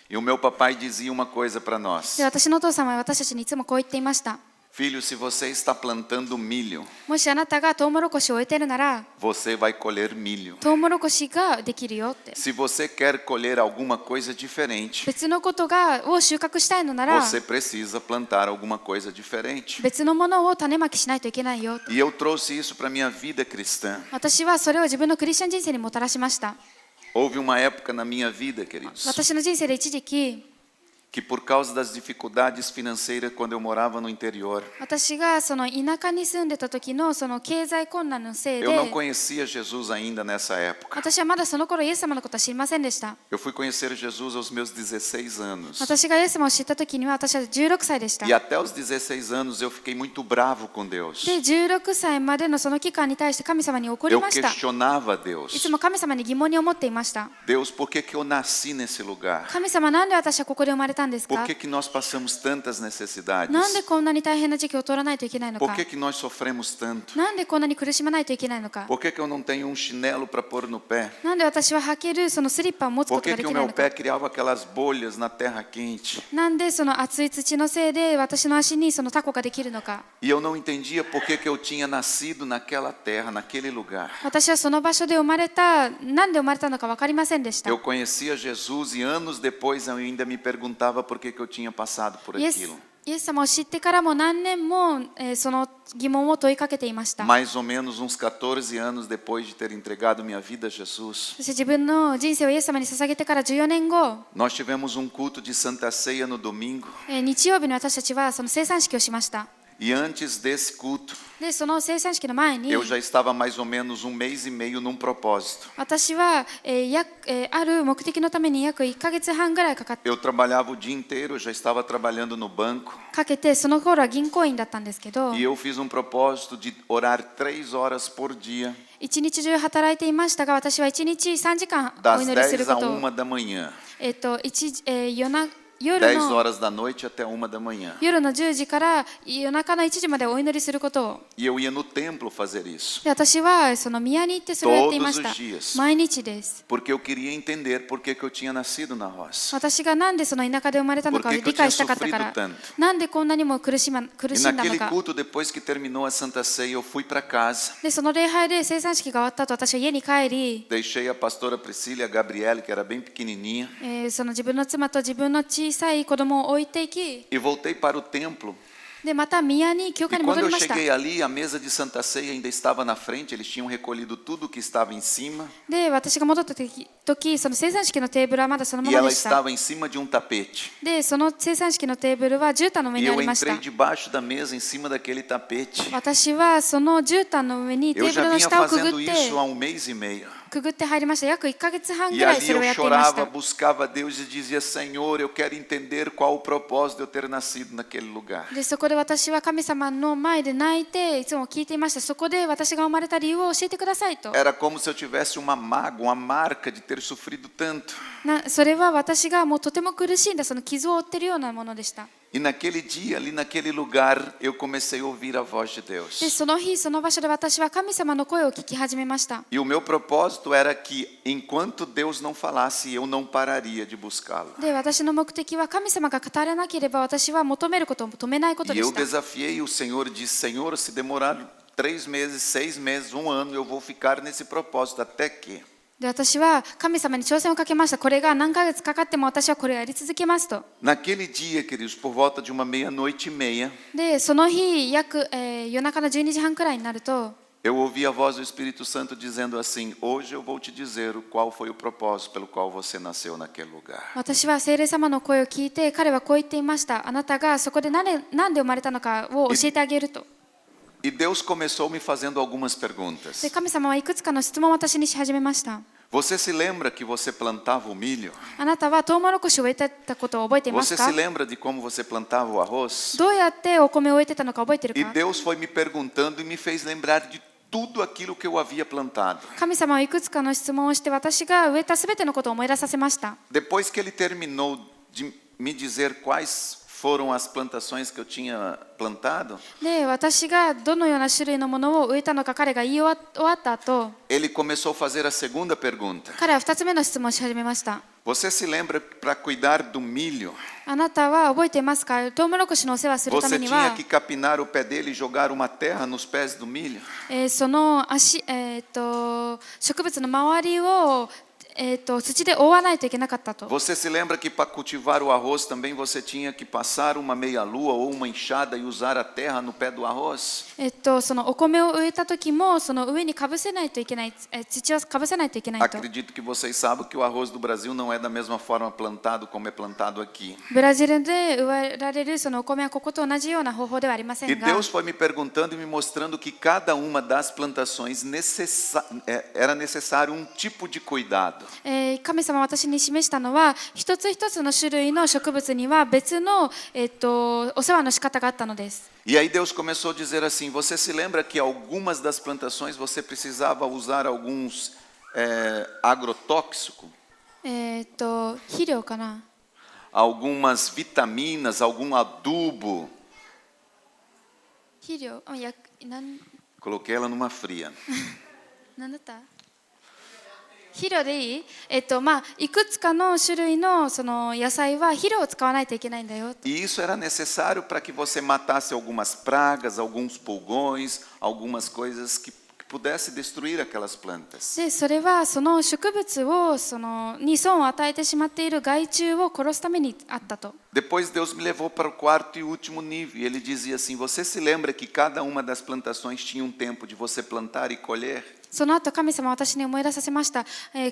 E o meu papai dizia uma coisa para nós: で、私のお父様は私たちにいつもこう言っていました。 Filho, se você está plantando milho, もしあなたがトウモロコシを植えてるなら、 você vai colher milho. トウモロコシができるよって。 Se você quer colher alguma coisa diferente, 別のことを収穫したいのなら、 você precisa plantar alguma coisa diferente. 別のものを種まきしないといけないよって。 E eu trouxe isso para minha vida cristã. 私はそれを自分のクリスチャン人生にもたらしました。 Houve uma época na minha vida, queridos, 私の人生で一時期、 que por causa das dificuldades financeiras quando eu morava no interior, 私がその田舎に住んでた時のその経済困難のせい eu não で、 conhecia Jesus ainda nessa época. 私はまだその頃イエス様のことは知りませんでした。 Eu fui conhecer Jesus aos meus 16 anos. 私がイエス様を知った時には私は16歳でした。 E até os 16 anos eu fiquei muito bravo com Deus. で、16歳までのその期間に対して神様に怒り Eu ました。 questionava い Deus. つも神様に疑問に思っていました。 Deus, por que eu nasci nesse lugar? 神様、なんで私はここで生まれたんです Por か？ que nós passamos tantas necessidades? なんでこんなに大変な時期を通らないといけないの Por か？ que nós sofremos tanto? なんでこんなに苦しまないといけないのか？ Por que eu não tenho um chinelo para pôr no pé? なんで私は履けるそのスリッパを持つこ Por とが que で que き o ない meu のか？ pé criava aquelas bolhas na terra quente? なんでその熱い土のせいで私の足にそのタコができるのか？ E eu não entendia por que eu tinha nascido naquela terra, naquele lugar. 私はその場所で生まれた、なんで生まれたのか分かりませんでした。 Eu conhecia Jesus e anos depois eu ainda me perguntava por que eu tinha passado por イエス aquilo. イエス様を知ってからも何年も、その疑問を問いかけていました。 Mais ou menos uns 14 anos depois de ter entregado minha vida a Jesus, そして自分の人生をイエス様に捧げてから14年後、 nós tivemos um culto de Santa Ceia no domingo. 日曜日に私たちはその生産式をしました。 E antes desse culto, で、その生産式の前に eu já estava mais ou menos um mês e meio num propósito. 私は、ある目的のために約1ヶ月半ぐらいか Eu trabalhava o dia inteiro, eu já estava trabalhando no banco. けて、その頃は銀行員だったんですけど、 E eu fiz um propósito de orar 3 horas por dia, 一日中働いていましたが、私は1日3時間お das 祈りする 10 こ a とを、 1 da manhã. 夜 10 の horas da noite até 1 da manhã. 夜の10時から夜中の1時までお祈りすることを。 E eu ia no templo fazer isso, で、私はその宮に行ってそれをやっていました Todos os dias. 毎日です。 porque eu queria entender por que eu tinha nascido na roça. 私がなんでその田舎で生まれたのかを Por que que eu 理解したかったか tinha ら sofrido tanto? なんでこんなにも苦しん E だの naquele か。 culto, depois que terminou a Santa Ceia, eu fui para casa. で、その礼拝で生産式が終わった後、私は家に帰り、 Deixei a pastora Priscila e a Gabriele, que era bem pequenininha. その自分の妻と自分の小小さい子供を置いていき、 e voltei para o templo. でまた宮に教 E 会に quando 戻り eu ました。 cheguei ali, a mesa de Santa Ceia ainda estava na frente, eles tinham recolhido tudo que estava em cima で私が戻った時、その生産式のテーブルはまだそのま e ま ela でした。 estava em cima de um tapete. でその生産式のテーブルは絨毯の上 E にあ eu りまし entrei た。 debaixo da mesa, em cima daquele tapete. 私はその絨毯の上にテ Eu ーブ já ルの vinha 下をくぐ fazendo って isso há um mês e meio. 入りました。約1ヶ月半ぐ E らい ali それを eu やっていまし chorava, た。 buscava Deus e dizia: Senhor, eu quero entender qual o propósito de eu ter nascido naquele lugar. でそこで私は神様の前で泣いていつも聞いていました。そこで私が生まれた理由を教えてくださいと。 Era como se eu tivesse uma mágoa, uma marca de ter sofrido tanto. それは私がもうとても苦しんだその傷を負っているようなものでした。 E naquele dia, ali naquele lugar, eu comecei a ouvir a voz de で Deus. その日その場所で私は神様の声を聞き始めました。 E o meu propósito era que, enquanto Deus não falasse, eu não pararia de buscá-lo. で私の目的は神様が語らなければ私は求めることを止めないこと E で eu した。 desafiei o Senhor e disse: Senhor, se demorar 3 meses, 6 meses, 1 ano, eu vou ficar nesse propósito até que. で私は神様に挑戦をかけました。これが何ヶ月かかっても私はこれをやり続けますと。 Naquele dia, queridos, por volta de uma meia-noite e meia, でその日夜中の12時半くらいになると eu ouvi a voz do Espírito Santo dizendo assim: Hoje eu vou te dizer qual foi o propósito pelo qual você nasceu naquele lugar. 私は聖霊様の声を聞いて彼はこう言っていました。あなたがそこで何で生まれたのかを教えてあげると。 E Deus começou me fazendo algumas で perguntas. 神様はいくつかの質問を私にし始めました。 Você se lembra que você plantava o milho? あなたはトウモロコシを植えてたことを覚えています Você か se lembra de como você plantava o arroz? どうやってお米を植えてたのか覚えてる E か Deus foi me perguntando e me fez lembrar de tudo aquilo que eu havia plantado. 神様はいくつかの質問をして私が植えたすべてのことを思い出させました。 Depois que ele terminou de me dizer quais foram as plantações que eu tinha plantado, で私がどのような種類のものを植えたのか彼が言い終わった後 ele começou a fazer a segunda pergunta. 彼は2つ目の質問をし始めました。 Você se lembra que para cuidar do milho, あなたは覚えていますか？トウモロコシのお世話するため você に tinha は que capinar o pé dele e jogar uma terra nos pés do milho? その植物の周りを土で覆わないといけなかったと。 Você se lembra que para cultivar o arroz também você tinha que passar uma meia-lua ou uma enxada e usar a terra no pé do arroz? そのお米を植えた時もその上にかぶせないといけない、土をかぶせないといけないと。 Acredito que vocês sabem que o arroz do Brasil não é da mesma forma plantado como é plantado aqui. ブラジルで植えられるそのお米はここと同じような方法ではありませ E んが。 Deus foi me perguntando e me mostrando que cada uma das plantações era necessário um tipo de cuidado. 神様は私に示したのは一つ一つの種類の植物には別の、お世話の仕方があったのです。 E aí Deus começou a dizer assim: você se lembra que algumas das plantações você precisava usar alguns agrotóxicos? 肥料かな Algumas vitaminas, algum adubo. 肥料Coloquei ela numa fria. なんだった肥料でいい？いくつかの種類のその野菜は肥料を使わないといけないんだよ。 E isso era necessário para que você matasse algumas pragas, alguns pulgões, algumas coisas que pudesse destruir aquelas plantas. でそれはその植物をに損を与えてしまっている害虫を殺すためにあったと。 Depois Deus me levou para o quarto e último nível. E Ele dizia assim: você se lembra que cada uma das plantações tinha um tempo de você plantar e colher? その後神様は私に思い出させました。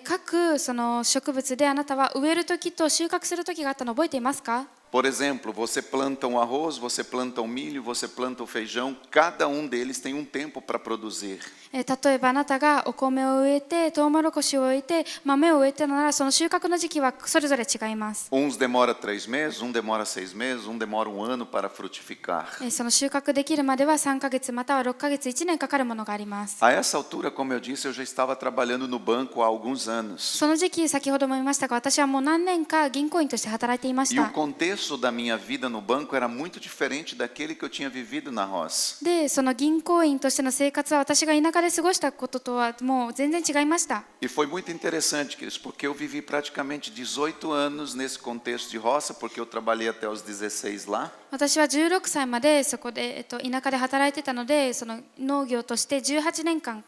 各その植物であなたは植える時と収穫する時があったのを覚えていますか？ Por exemplo, você planta um arroz, você planta um milho, você planta o feijão. Cada um deles tem um tempo para produzir. 例えばあなたがお米を植えてトウモロコシを植えて豆を植えてならその収穫の時期はそれぞれ違います。 Uns demora 3 meses, demora 6 meses, demora 1 ano para frutificar. その収穫できるまでは3ヶ月または6ヶ月1年かかるものがあります。 A essa altura, como eu disse, eu já estava trabalhando no banco há alguns anos. その時期先ほども言いましたが私はもう何年か銀行員として働いていまし E o た。 contexto da minha vida no banco era muito diferente daquele que eu tinha vivido na roça. でその銀行員としての生活は私が田舎で過ごしたこととはもう全然違いました。 E foi muito interessante, queridos, porque eu vivi praticamente 18 anos nesse contexto de roça, porque eu trabalhei até os 16 lá. 私は16歳までそこで、田舎で働いてたのでその農業として18年間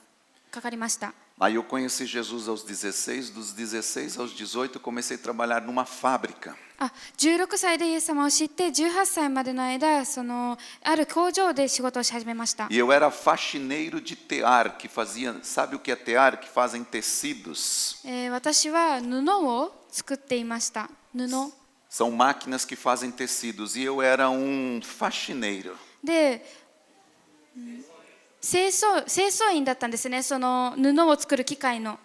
かかりました。 Aí eu conheci Jesus aos 16, dos 16 aos 18 comecei a trabalhar numa fábrica. 16歳でイエス様を知って18歳までの間ある工場で仕事をし始めました。 E eu era faxineiro de tear, que fazia, sabe o que é tear? Que fazem tecidos. 私は布を作っていました。布 São máquinas que fazem tecidos. E eu era faxineiro. で、清掃員だったんですね。その布を作る機械の。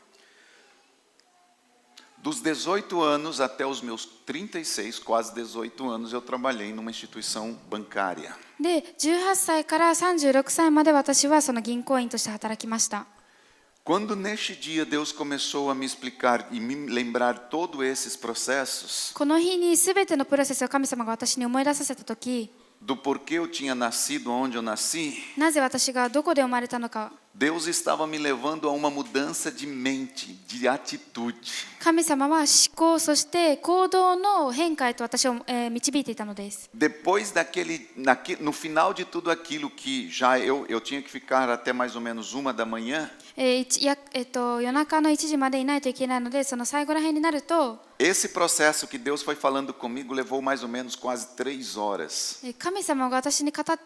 Dos 18 anos até os meus 36, quase 18 anos, eu trabalhei numa instituição bancária. で、18歳から36歳まで私はその銀行員として働きました。 Quando neste dia Deus começou a me explicar e me lembrar todos esses processos, この日に全てのプロセスを神様が私に思い出させたとき、 do porquê eu tinha nascido onde eu nasci, なぜ私がどこで生まれたのか、 Deus estava me levando a uma mudança de mente, de atitude. 神様は思考、そして行動の変化へと私を導いていたのです。 Depois no final de tudo aquilo que já eu tinha que ficar até mais ou menos 1 da manhã, 夜中の1時までいないといけないので、その最後ら辺になると、 esse processo que Deus foi falando comigo levou mais ou menos quase 3 horas. 神様が私に語って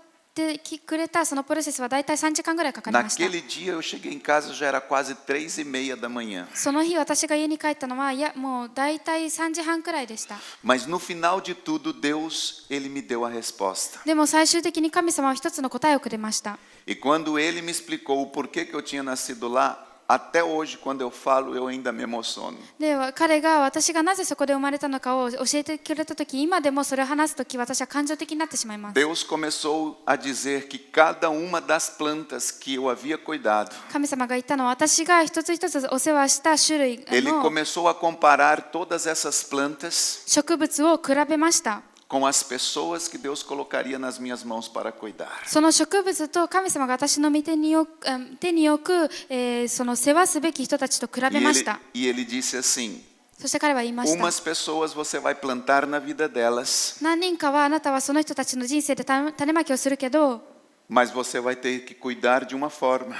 くれたそのプロセスはだいたい3時間ぐらいかかりました。 Naquele dia eu cheguei em casa já era quase 3:30 da manhã. その日私が家に帰ったのはもうだいたい3時半くらいでした。 Mas no final de tudo Deus, ele me deu a resposta. でも最終的に神様は一つの答えをくれました。 E quando ele me explicou o porquê que eu tinha nascido lá, até hoje quando eu falo eu ainda me emociono. で、彼が私がなぜそこで生まれたのかを教えてくれたとき、今でもそれを話すとき、私は感情的になってしまいます。 Deus começou a dizer que cada uma das plantas que eu havia cuidado, 神様が言ったのは、私が一つ一つお世話した種類 ele の começou a comparar todas essas plantas 植物を比べました。 com as pessoas que Deus colocaria nas minhas mãos para cuidar. その植物と神様が私の手に置く、その世話すべき人たちと比べました。 E ele disse assim: そして彼は言いました。 umas pessoas você vai plantar na vida delas, 何人かはあなたはその人たちの人生で種まきをするけど、 mas você vai ter que cuidar de uma forma.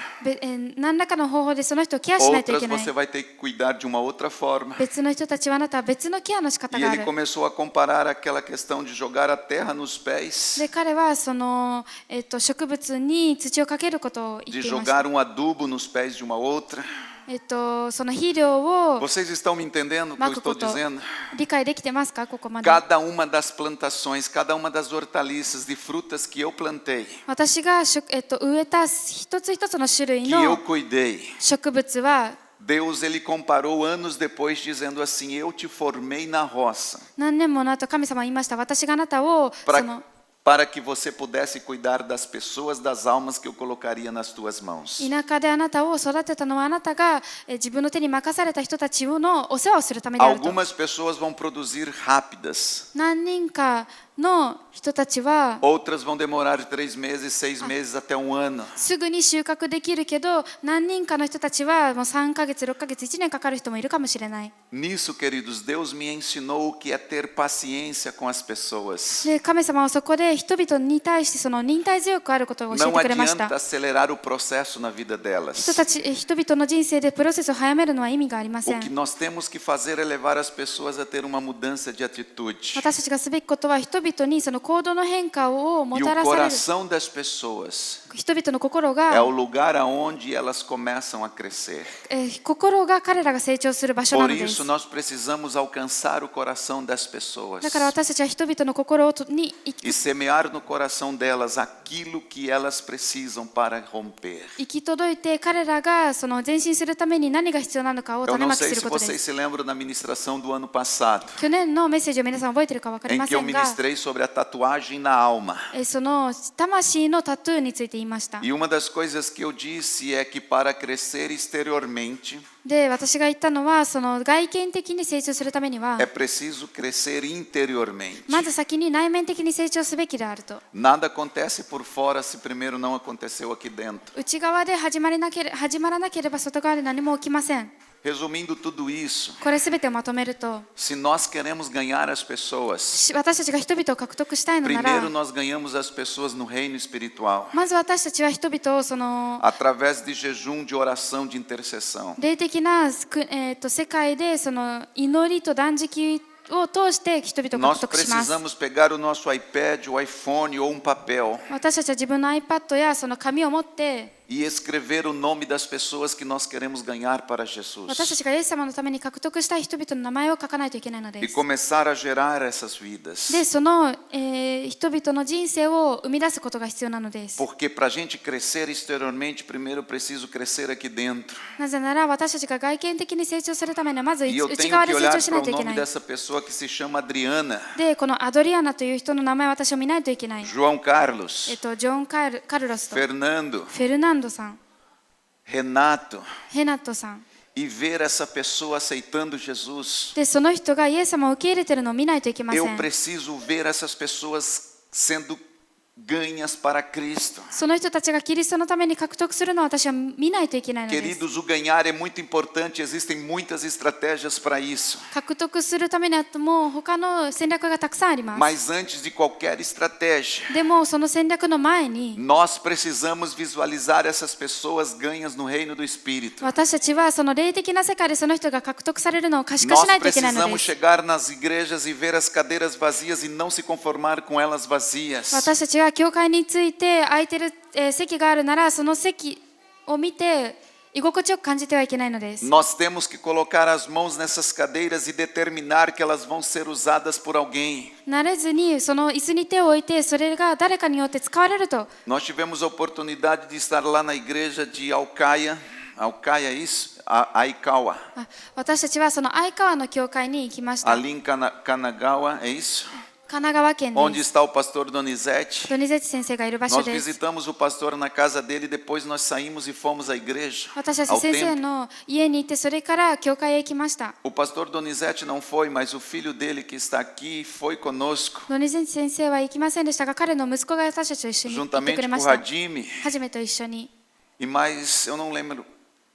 何らかの方法でその人をケアしないとい Outras けない。 você vai ter que cuidar de uma outra forma. 別の人たちはあなたは別のケアの仕方 E があ ele る。 começou a comparar aquela questão de jogar a terra nos pés, で、彼はその、植物に土をかけることを de 言っていました。 jogar adubo nos pés de uma outra. その肥料を Vocês estão me entendendo o que eu まく estou こと、 dizendo? 理解できてますか、ここまで。 Cada uma das plantações, cada uma das hortaliças de frutas que eu plantei, 私が植えた一つ一つの種類 que eu の cuidei, 植物は Deus ele comparou anos depois dizendo assim: eu te formei na roça 何年もの後神様は言いました。私があなたをその para que você pudesse cuidar das pessoas, das almas que eu colocaria nas tuas mãos. 田舎であなたを育てたのはあなたが自分の手に任された人たちのお世話をするためであると。 Algumas pessoas vão produzir rápidas, 何人かの人たちは outras vão demorar 3 meses, 6 meses, até 1 ano. すぐに収穫できるけど、何人かの人たちはもう3ヶ月、6ヶ月、1年かかる人もいるかもしれない。 Nisso, queridos, Deus me ensinou o que é ter paciência com as pessoas. で、神様はそこで人々に対してその忍耐強くあることを教え Não てくれました。 adianta acelerar o processo na vida delas. 人々の人生でプロセスを早めるのは意味がありませ O que ん。 nós temos que fazer é levar as pessoas a ter uma mudança de atitude. 私たちがすべきことは人々にその行動の変化をも E た o らされる。 coração das pessoas 人々の心 é o が、 lugar aonde elas começam a crescer. 心が彼らが成長する場所な Por ので isso, す。 nós precisamos alcançar o coração das pessoas だから私たちは人々の心に e semear no coração delas aquilo que elas precisam para romper. 行き届いて彼らがその前進するために何が必要なのかを Eu 種 não まき sei する se ことで vocês す。 se lembram da ministração do ano passado, 去年のメッセージを皆さん覚えているか分かり em ま que せ eu んが、 ministrei sobre a tatuagem na alma. その魂のタトゥーについて言いました。 E uma das coisas que eu disse é que para crescer exteriormente で、私が言ったのはその外見的に成長するためには é preciso crescer interiormente. まず先に内面的に成長すべきであると。 Nada acontece por fora se primeiro não aconteceu aqui dentro. 内側で始まらなければ外側で何も起きません。Resumindo tudo isso, これすべてをまとめると、 se nós queremos ganhar as pessoas, 私たちが人々を獲得したいのなら、 primeiro nós ganhamos as pessoas no reino espiritual, まず私たちは人々をその através de jejum, de oração, de intercessão. 霊的な世界でその祈りと断食を通して人々を Nós 獲得します。 precisamos pegar o nosso iPad, o iPhone ou um papel 私たちは自分の iPad やその紙を持って、 e escrever o nome das pessoas que nós queremos ganhar para 私た Jesus ちがイエス様のために獲得したい人々の名前を書かないといけないので e す。 começar a gerar essas vidas. で、その、人々の人生を生み出すことが必要なのです。 Porque para a gente crescer exteriormente, primeiro eu preciso crescer aqui dentro. なぜなら私たちが外見的に成長するためにはまず E eu 内 tenho 側 que で成 olhar 長しな para い o といけ nome ない。 dessa pessoa que se chama Adriana, で、このアドリアナという人の名前を私は見ないといけない。 João Carlos, ジョン・カルロスと Fernando, フェルナンドさん、 Renato, ヘナットさん。 e ver essa pessoa aceitando Jesus. で、その人がイエス様を受け入れているのを見ないといけませ Eu ん。 preciso ver essas pessoas sendo ganhas para Cristo. その人たちがキリストのために獲得するのを私は見ないといけないのです。 Queridos, o ganhar é muito importante, existem muitas estratégias para isso. 獲得するためにはもう他の戦略がたくさんあります。 Mas antes de qualquer estratégia, でもその戦略の前に nós precisamos visualizar essas pessoas ganhas no reino do Espírito. 私たちはその霊的な世界でその人が獲得されるのを可視化し Nós ないといけないので precisamos す。 chegar nas igrejas e ver as cadeiras vazias e não se conformar com elas vazias. 私たちは教会について空いてる席があるならその席を見て居心地よく感じてはいけないのです。 Nós temos que colocar as mãos nessas cadeiras e determinar que elas vão ser usadas por alguém. 慣れずにその椅子に手を置いてそれが誰かによって使われると。 Nós tivemos a oportunidade de estar lá na igreja de Alcaia, é isso? Aikawa, 私たちはその相川の教会に行きました。 ali em Kanagawa, é isso? 神奈川県 Onde です。 está o pastor Donizete. ドニゼチ先生がいる場所 Nós です。 visitamos o pastor na casa dele, depois nós saímos e fomos à igreja, 私たち ao 先生 templo. の家に行ってそれから教会へ行きました。 O pastor Donizete não foi, mas o filho dele que está aqui foi conosco, ドニゼチ先生は行きませんでしたが彼の息子が私たちと一緒に行ってく juntamente れ com ま o した。 Hadimi はじめと一緒に。 e mais, eu não lembro,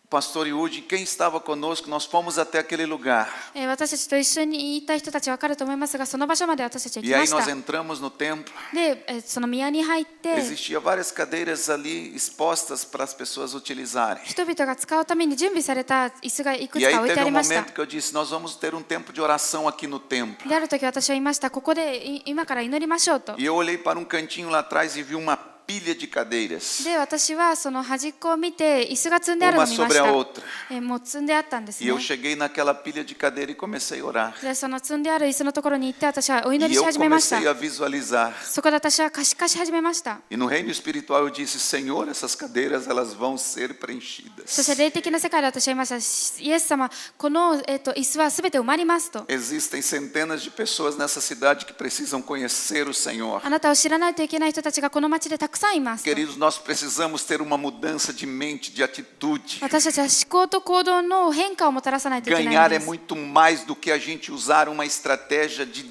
pastor Yudi, quem estava conosco, nós fomos até aquele lugar. 私たちと一緒にいた人たちは分かると思いますがその場所まで私たちは行 E きま aí し nós た。 entramos no templo, で、その宮に入って existia várias cadeiras ali expostas para as pessoas utilizarem. 人々が使うために準備された椅子がいく E つ aí か置いて teve あり um ました。 momento que eu disse, nós vamos ter um tempo de oração aqui no templo. である時私は言いましたここで今から祈りましょうと。 E eu olhei para um cantinho lá atrás e vi uma pilha de cadeiras, で私はその端っこを見て椅子が積んであるのを uma 見ま sobre し a た。 outra. もう積んであったんです E ね eu。cheguei naquela pilha de cadeira e comecei a orar. でその積んである椅子のところに行って私はお祈 E りし eu 始めました。 comecei a visualizar. そこで私は可視化し始めました。 E no reino espiritual eu disse, Senhor, essas cadeiras elas vão ser そ preenchidas. して霊的な世界で私は言いましたイエス様この、椅子はすべて埋まりますと。 Existem centenas de pessoas nessa cidade que precisam conhecer o Senhor. あなたを知らないといけない人たちがこの町でたくさんいますと。 Queridos, nós precisamos ter uma mudança de mente, de atitude. 私たちは思考と行動の変化をもたらさないといけない Ganhar の é です。 muito mais do que a gente usar uma estratégia de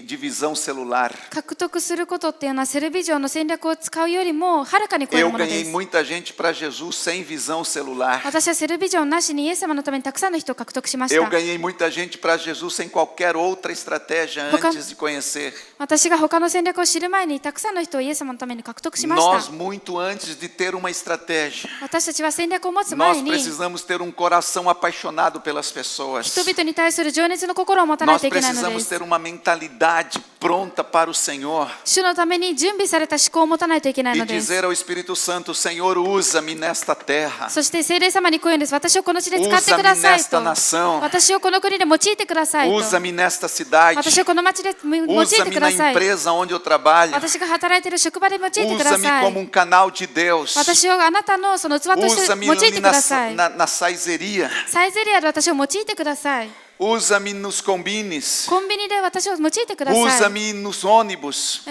divisão celular. 獲得することっていうのはセルビジョンの戦略を使うよりもはるかに超える Eu もので ganhei す。 muita gente para Jesus sem visão celular. 私はセルビジョンなしにイエス様のためにたくさんの人を獲得しまし Eu た。 ganhei muita gente para Jesus sem qualquer outra estratégia antes de conhecer. 私が他の戦略を知る前にたくさんの人をイエス様のために獲得しまし Nós, た。 muito antes de ter uma estratégia, 私たちは戦略を持つ nós 前に precisamos ter um coração apaixonado pelas pessoas. 人々に対する情熱の心を持たない Nós といけないので precisamos す。 ter uma mentalidade pronta para o Senhor 主のために準備された思考を持たないといけない e のです。 dizer ao Espírito Santo, Senhor, usa-me nesta terra, そして聖霊様にこう言うんです。私をこの地で使ってく usa-me ださい nesta と。 nação, 私をこの国で用いてくださいと。 usa-me nesta cidade, 私をこの町で用いて usa-me く na ださい。 empresa onde eu trabalho, 私が働いている職場で用いてくだ usa-me さ como い。 um canal de Deus, 私をあなたのその器として usa-me 用いて ali ください。 na saizeria, サイゼリアで私を用いてください。Usa-me nos combines. コンビニで私を用いてください。 Usa-me nos ônibus.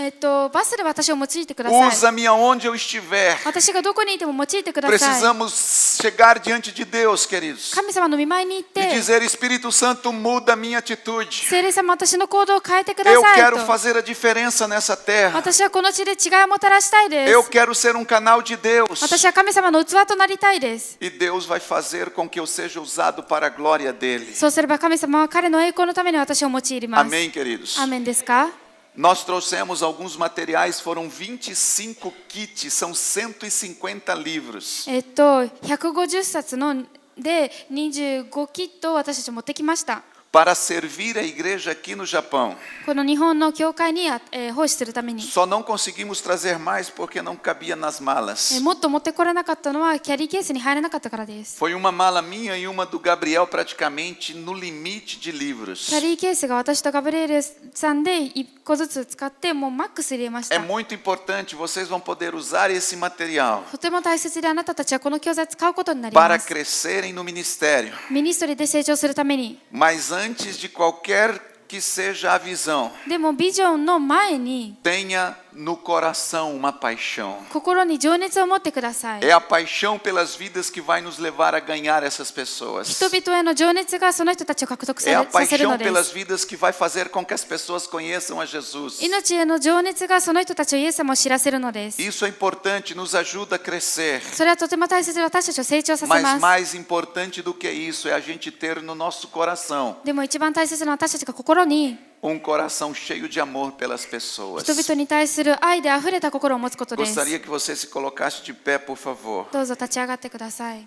バスで私を用いてください。 Usa-me aonde eu estiver. 私がどこにいても用いてください。 Precisamos chegar diante de Deus, queridos. 神様の御前に行っ E て、 dizer, Espírito Santo, muda a minha atitude. 聖霊様、私の行動を変えてくだ Eu さい quero と。 fazer a diferença nessa terra. 私はこの地で違いをもたらしたいで Eu す。 quero ser um canal de Deus. 私は神様の器となりたいです。 E Deus vai fazer com que eu seja usado para a glória dele. そうすれば神様は彼の栄光のために私を用います。 Amém, queridos? アーメンですか？ Nós trouxemos alguns materiais, foram 25 kits, são 150 livros. 150冊ので25キットを私たち持ってきました。 Para servir a igreja aqui no Japão. この日本の教会に奉仕するために。 Só não conseguimos trazer mais porque não cabia nas malas. もっと持ってこれなかったのはキャリーケースに入れなかったからです。 Foi uma mala minha e uma do Gabriel praticamente no limite de キ livros. ャリーケースが私とガブリエルさんで1個ずつ使ってもうマックス入れまし É た。 muito importante, vocês vão poder usar esse material とても大切であなたたちはこの教材を使うことになり para ます。 crescerem no ministério. ミニストリーで成長するために。 Mas antes de qualquer que seja a visão, でもビジョンの前に tenha no coração uma paixão. 心に情熱を持ってください。 É a paixão pelas vidas que vai nos levar a ganhar essas pessoas. 人々への情熱がその人たちを獲得 É a させる paixão ので pelas す。 vidas que vai fazer com que as pessoas conheçam a Jesus. 命への情熱がその人たちをイエス様を知らせるのです。 Isso é importante, nos ajuda a crescer. それはとても大切で私たちを成長させ Mas ます。 mais importante do que isso é a gente ter no nosso coração でも一番大切な私たちが心に um coração cheio de amor pelas pessoas. 人々に対する愛であふれた心を持つことです。 Gostaria que você se colocasse de pé, por favor. どうぞ立ち上がってください。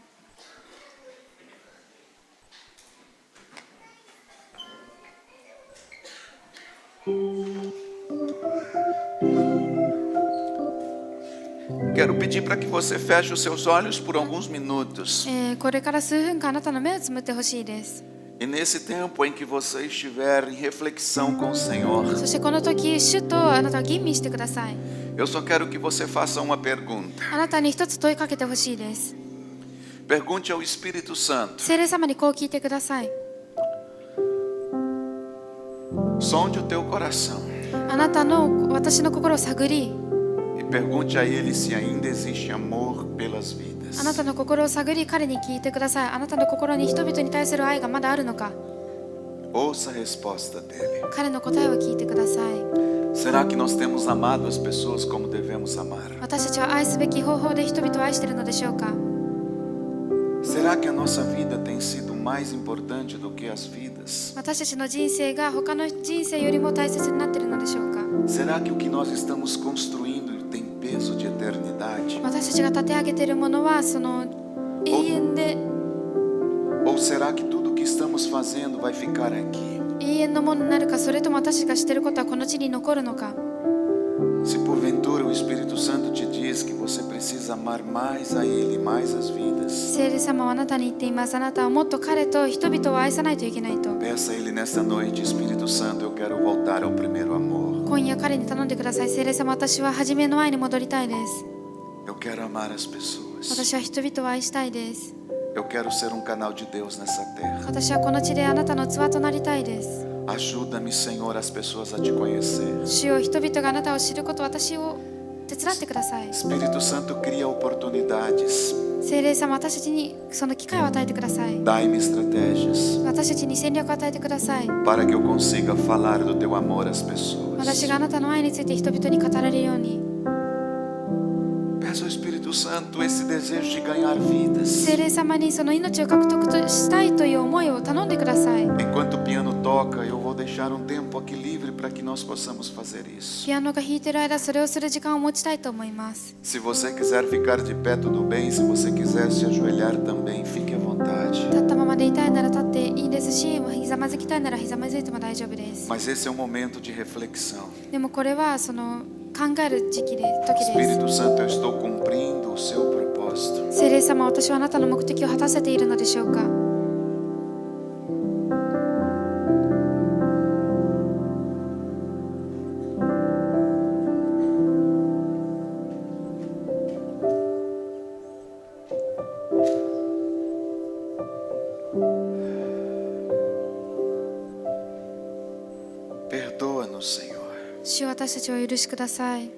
Quero pedir para que você feche os seus olhos por alguns minutos. これから数分間あなたの目をつむってほしいです。 E nesse tempo em que você estiver em reflexão com o Senhor, そしてこの時、主とあなたは吟味してください。 eu só quero que você faça uma pergunta. あなたに一つ問いかけてほしいです。 Pergunte ao Espírito Santo. 聖霊様にこう聞いてください。 Sonde o teu coração あなたの私の心を探り、 e pergunte a Ele se ainda existe amor pelas vidas. あなたの心を探り、彼に聞いてください。あなたの心に人々に対する愛がまだあるのか。 Ouça a resposta dele. 彼の答えを聞いてください。 Será que nós temos amado as pessoas como devemos amar? 私たちは愛すべき方法で人々を愛しているのでしょうか。 Será que a nossa vida tem sido mais importante do que as vidas? 私たちの人生が他の人生よりも大切になっているのでしょうか。 Será que o que nós estamos construindo tem peso de eternidade? 私たちが立て上げているものはその永遠で Ou será que tudo o que estamos fazendo vai ficar aqui? 永遠のものになるか、それとも私たちがしていることはこの地に残るのか。 Se porventura o Espírito Santo te diz que você precisa amar mais a Ele, mais as vidas, 聖霊様はあなたに言っています。あなたはもっと彼と人々を愛さないといけないと。 peça a Ele nesta noite, Espírito Santo, eu quero voltar ao primeiro amor. 今夜彼に頼んでください。聖霊様、私は初めの愛に戻りたいです。 Eu quero amar as pessoas. 私は人々を愛したいです。 Eu quero ser um canal de Deus nessa terra. 私はこの地であなたの器となりたいです。 Ajuda-me, Senhor, as pessoas a te conhecer. 主よ、人々があなたを知ること、私を手伝ってください。 Espírito Santo, cria oportunidades. 聖霊様、私たちにその機会を与えてください。 Dai-me estratégias 私たちに戦略を与えてください。 para que eu consiga falar do teu amor às pessoas. 私があなたの愛について人々に語られるように。 Peço ao Espírito Santo esse desejo de ganhar vidas. 聖霊様にその命を獲得したいという思いを頼んでください。 Enquanto o piano toca, eu vou deixar um tempo aqui livre para que nós possamos fazer isso. ピアノが弾いている間、それをする時間を持ちたいと思います。 Se você quiser ficar de pé, tudo bem. Se você quiser se ajoelhar também, fique à vontade. 立ったままでいたいなら立っていいですし、ひざまずきたいならひざまずいても大丈夫です。 Mas esse é um momento de reflexão. でもこれはその考える時期で時です。 Espírito Santo, eu estou cumprindo o seu propósito. 聖霊様、私はあなたの目的を果たせているのでしょうか。Perdoa-nos, Senhor. 主よ、私たちをお許しください。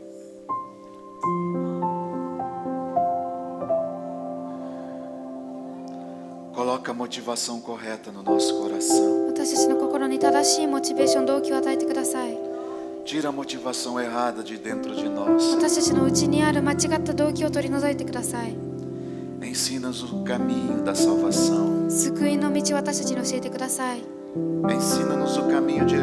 Coloca a motivação correta no nosso coração. 私たちの心に正しいモチベーション、動機を与えてください。 Tira a motivação errada de dentro de nós. 私たちの内にある間違った動機を取り除いてください。 Ensina-nos o caminho da salvação. 救いの道を私たちに教えてください。 Ensina-nos o caminho de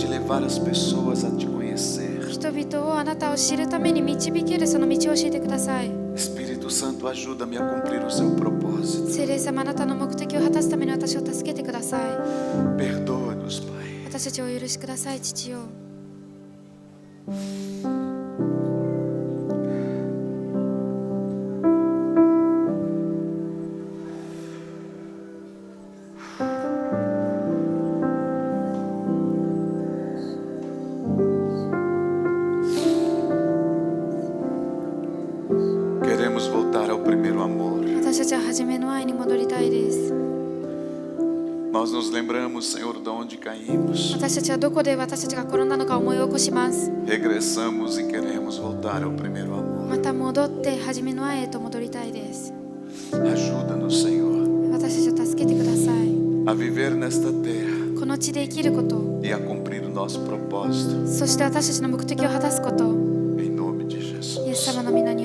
levar as pessoas a te conhecer. 人々をあなたを知るために導けるその道を教えてください。 Espírito Santo, ajuda-me a cumprir o seu propósito. 聖霊様、あなたの目的を果たすために私を助けてください。 Perdoa-nos, Pai. 私たちをお許しください、父よ。 Queremos voltar ao primeiro amor. 私たちは初めの愛に戻りたいです。 Nós nos lembramos, Senhor, de onde caímos. 私たちはどこで私たちが転んだのか思い起こします。 Regressamos e queremos voltar ao primeiro amor. また戻って初めの愛へと戻りたいです。 Ajuda-nos, Senhor, 私たちを助けてください。 a viver nesta terra この地で生きること、 e a cumprir o nosso propósito. そして私たちの目的を果たすこと、 Em nome de イエス Jesus. 様の皆に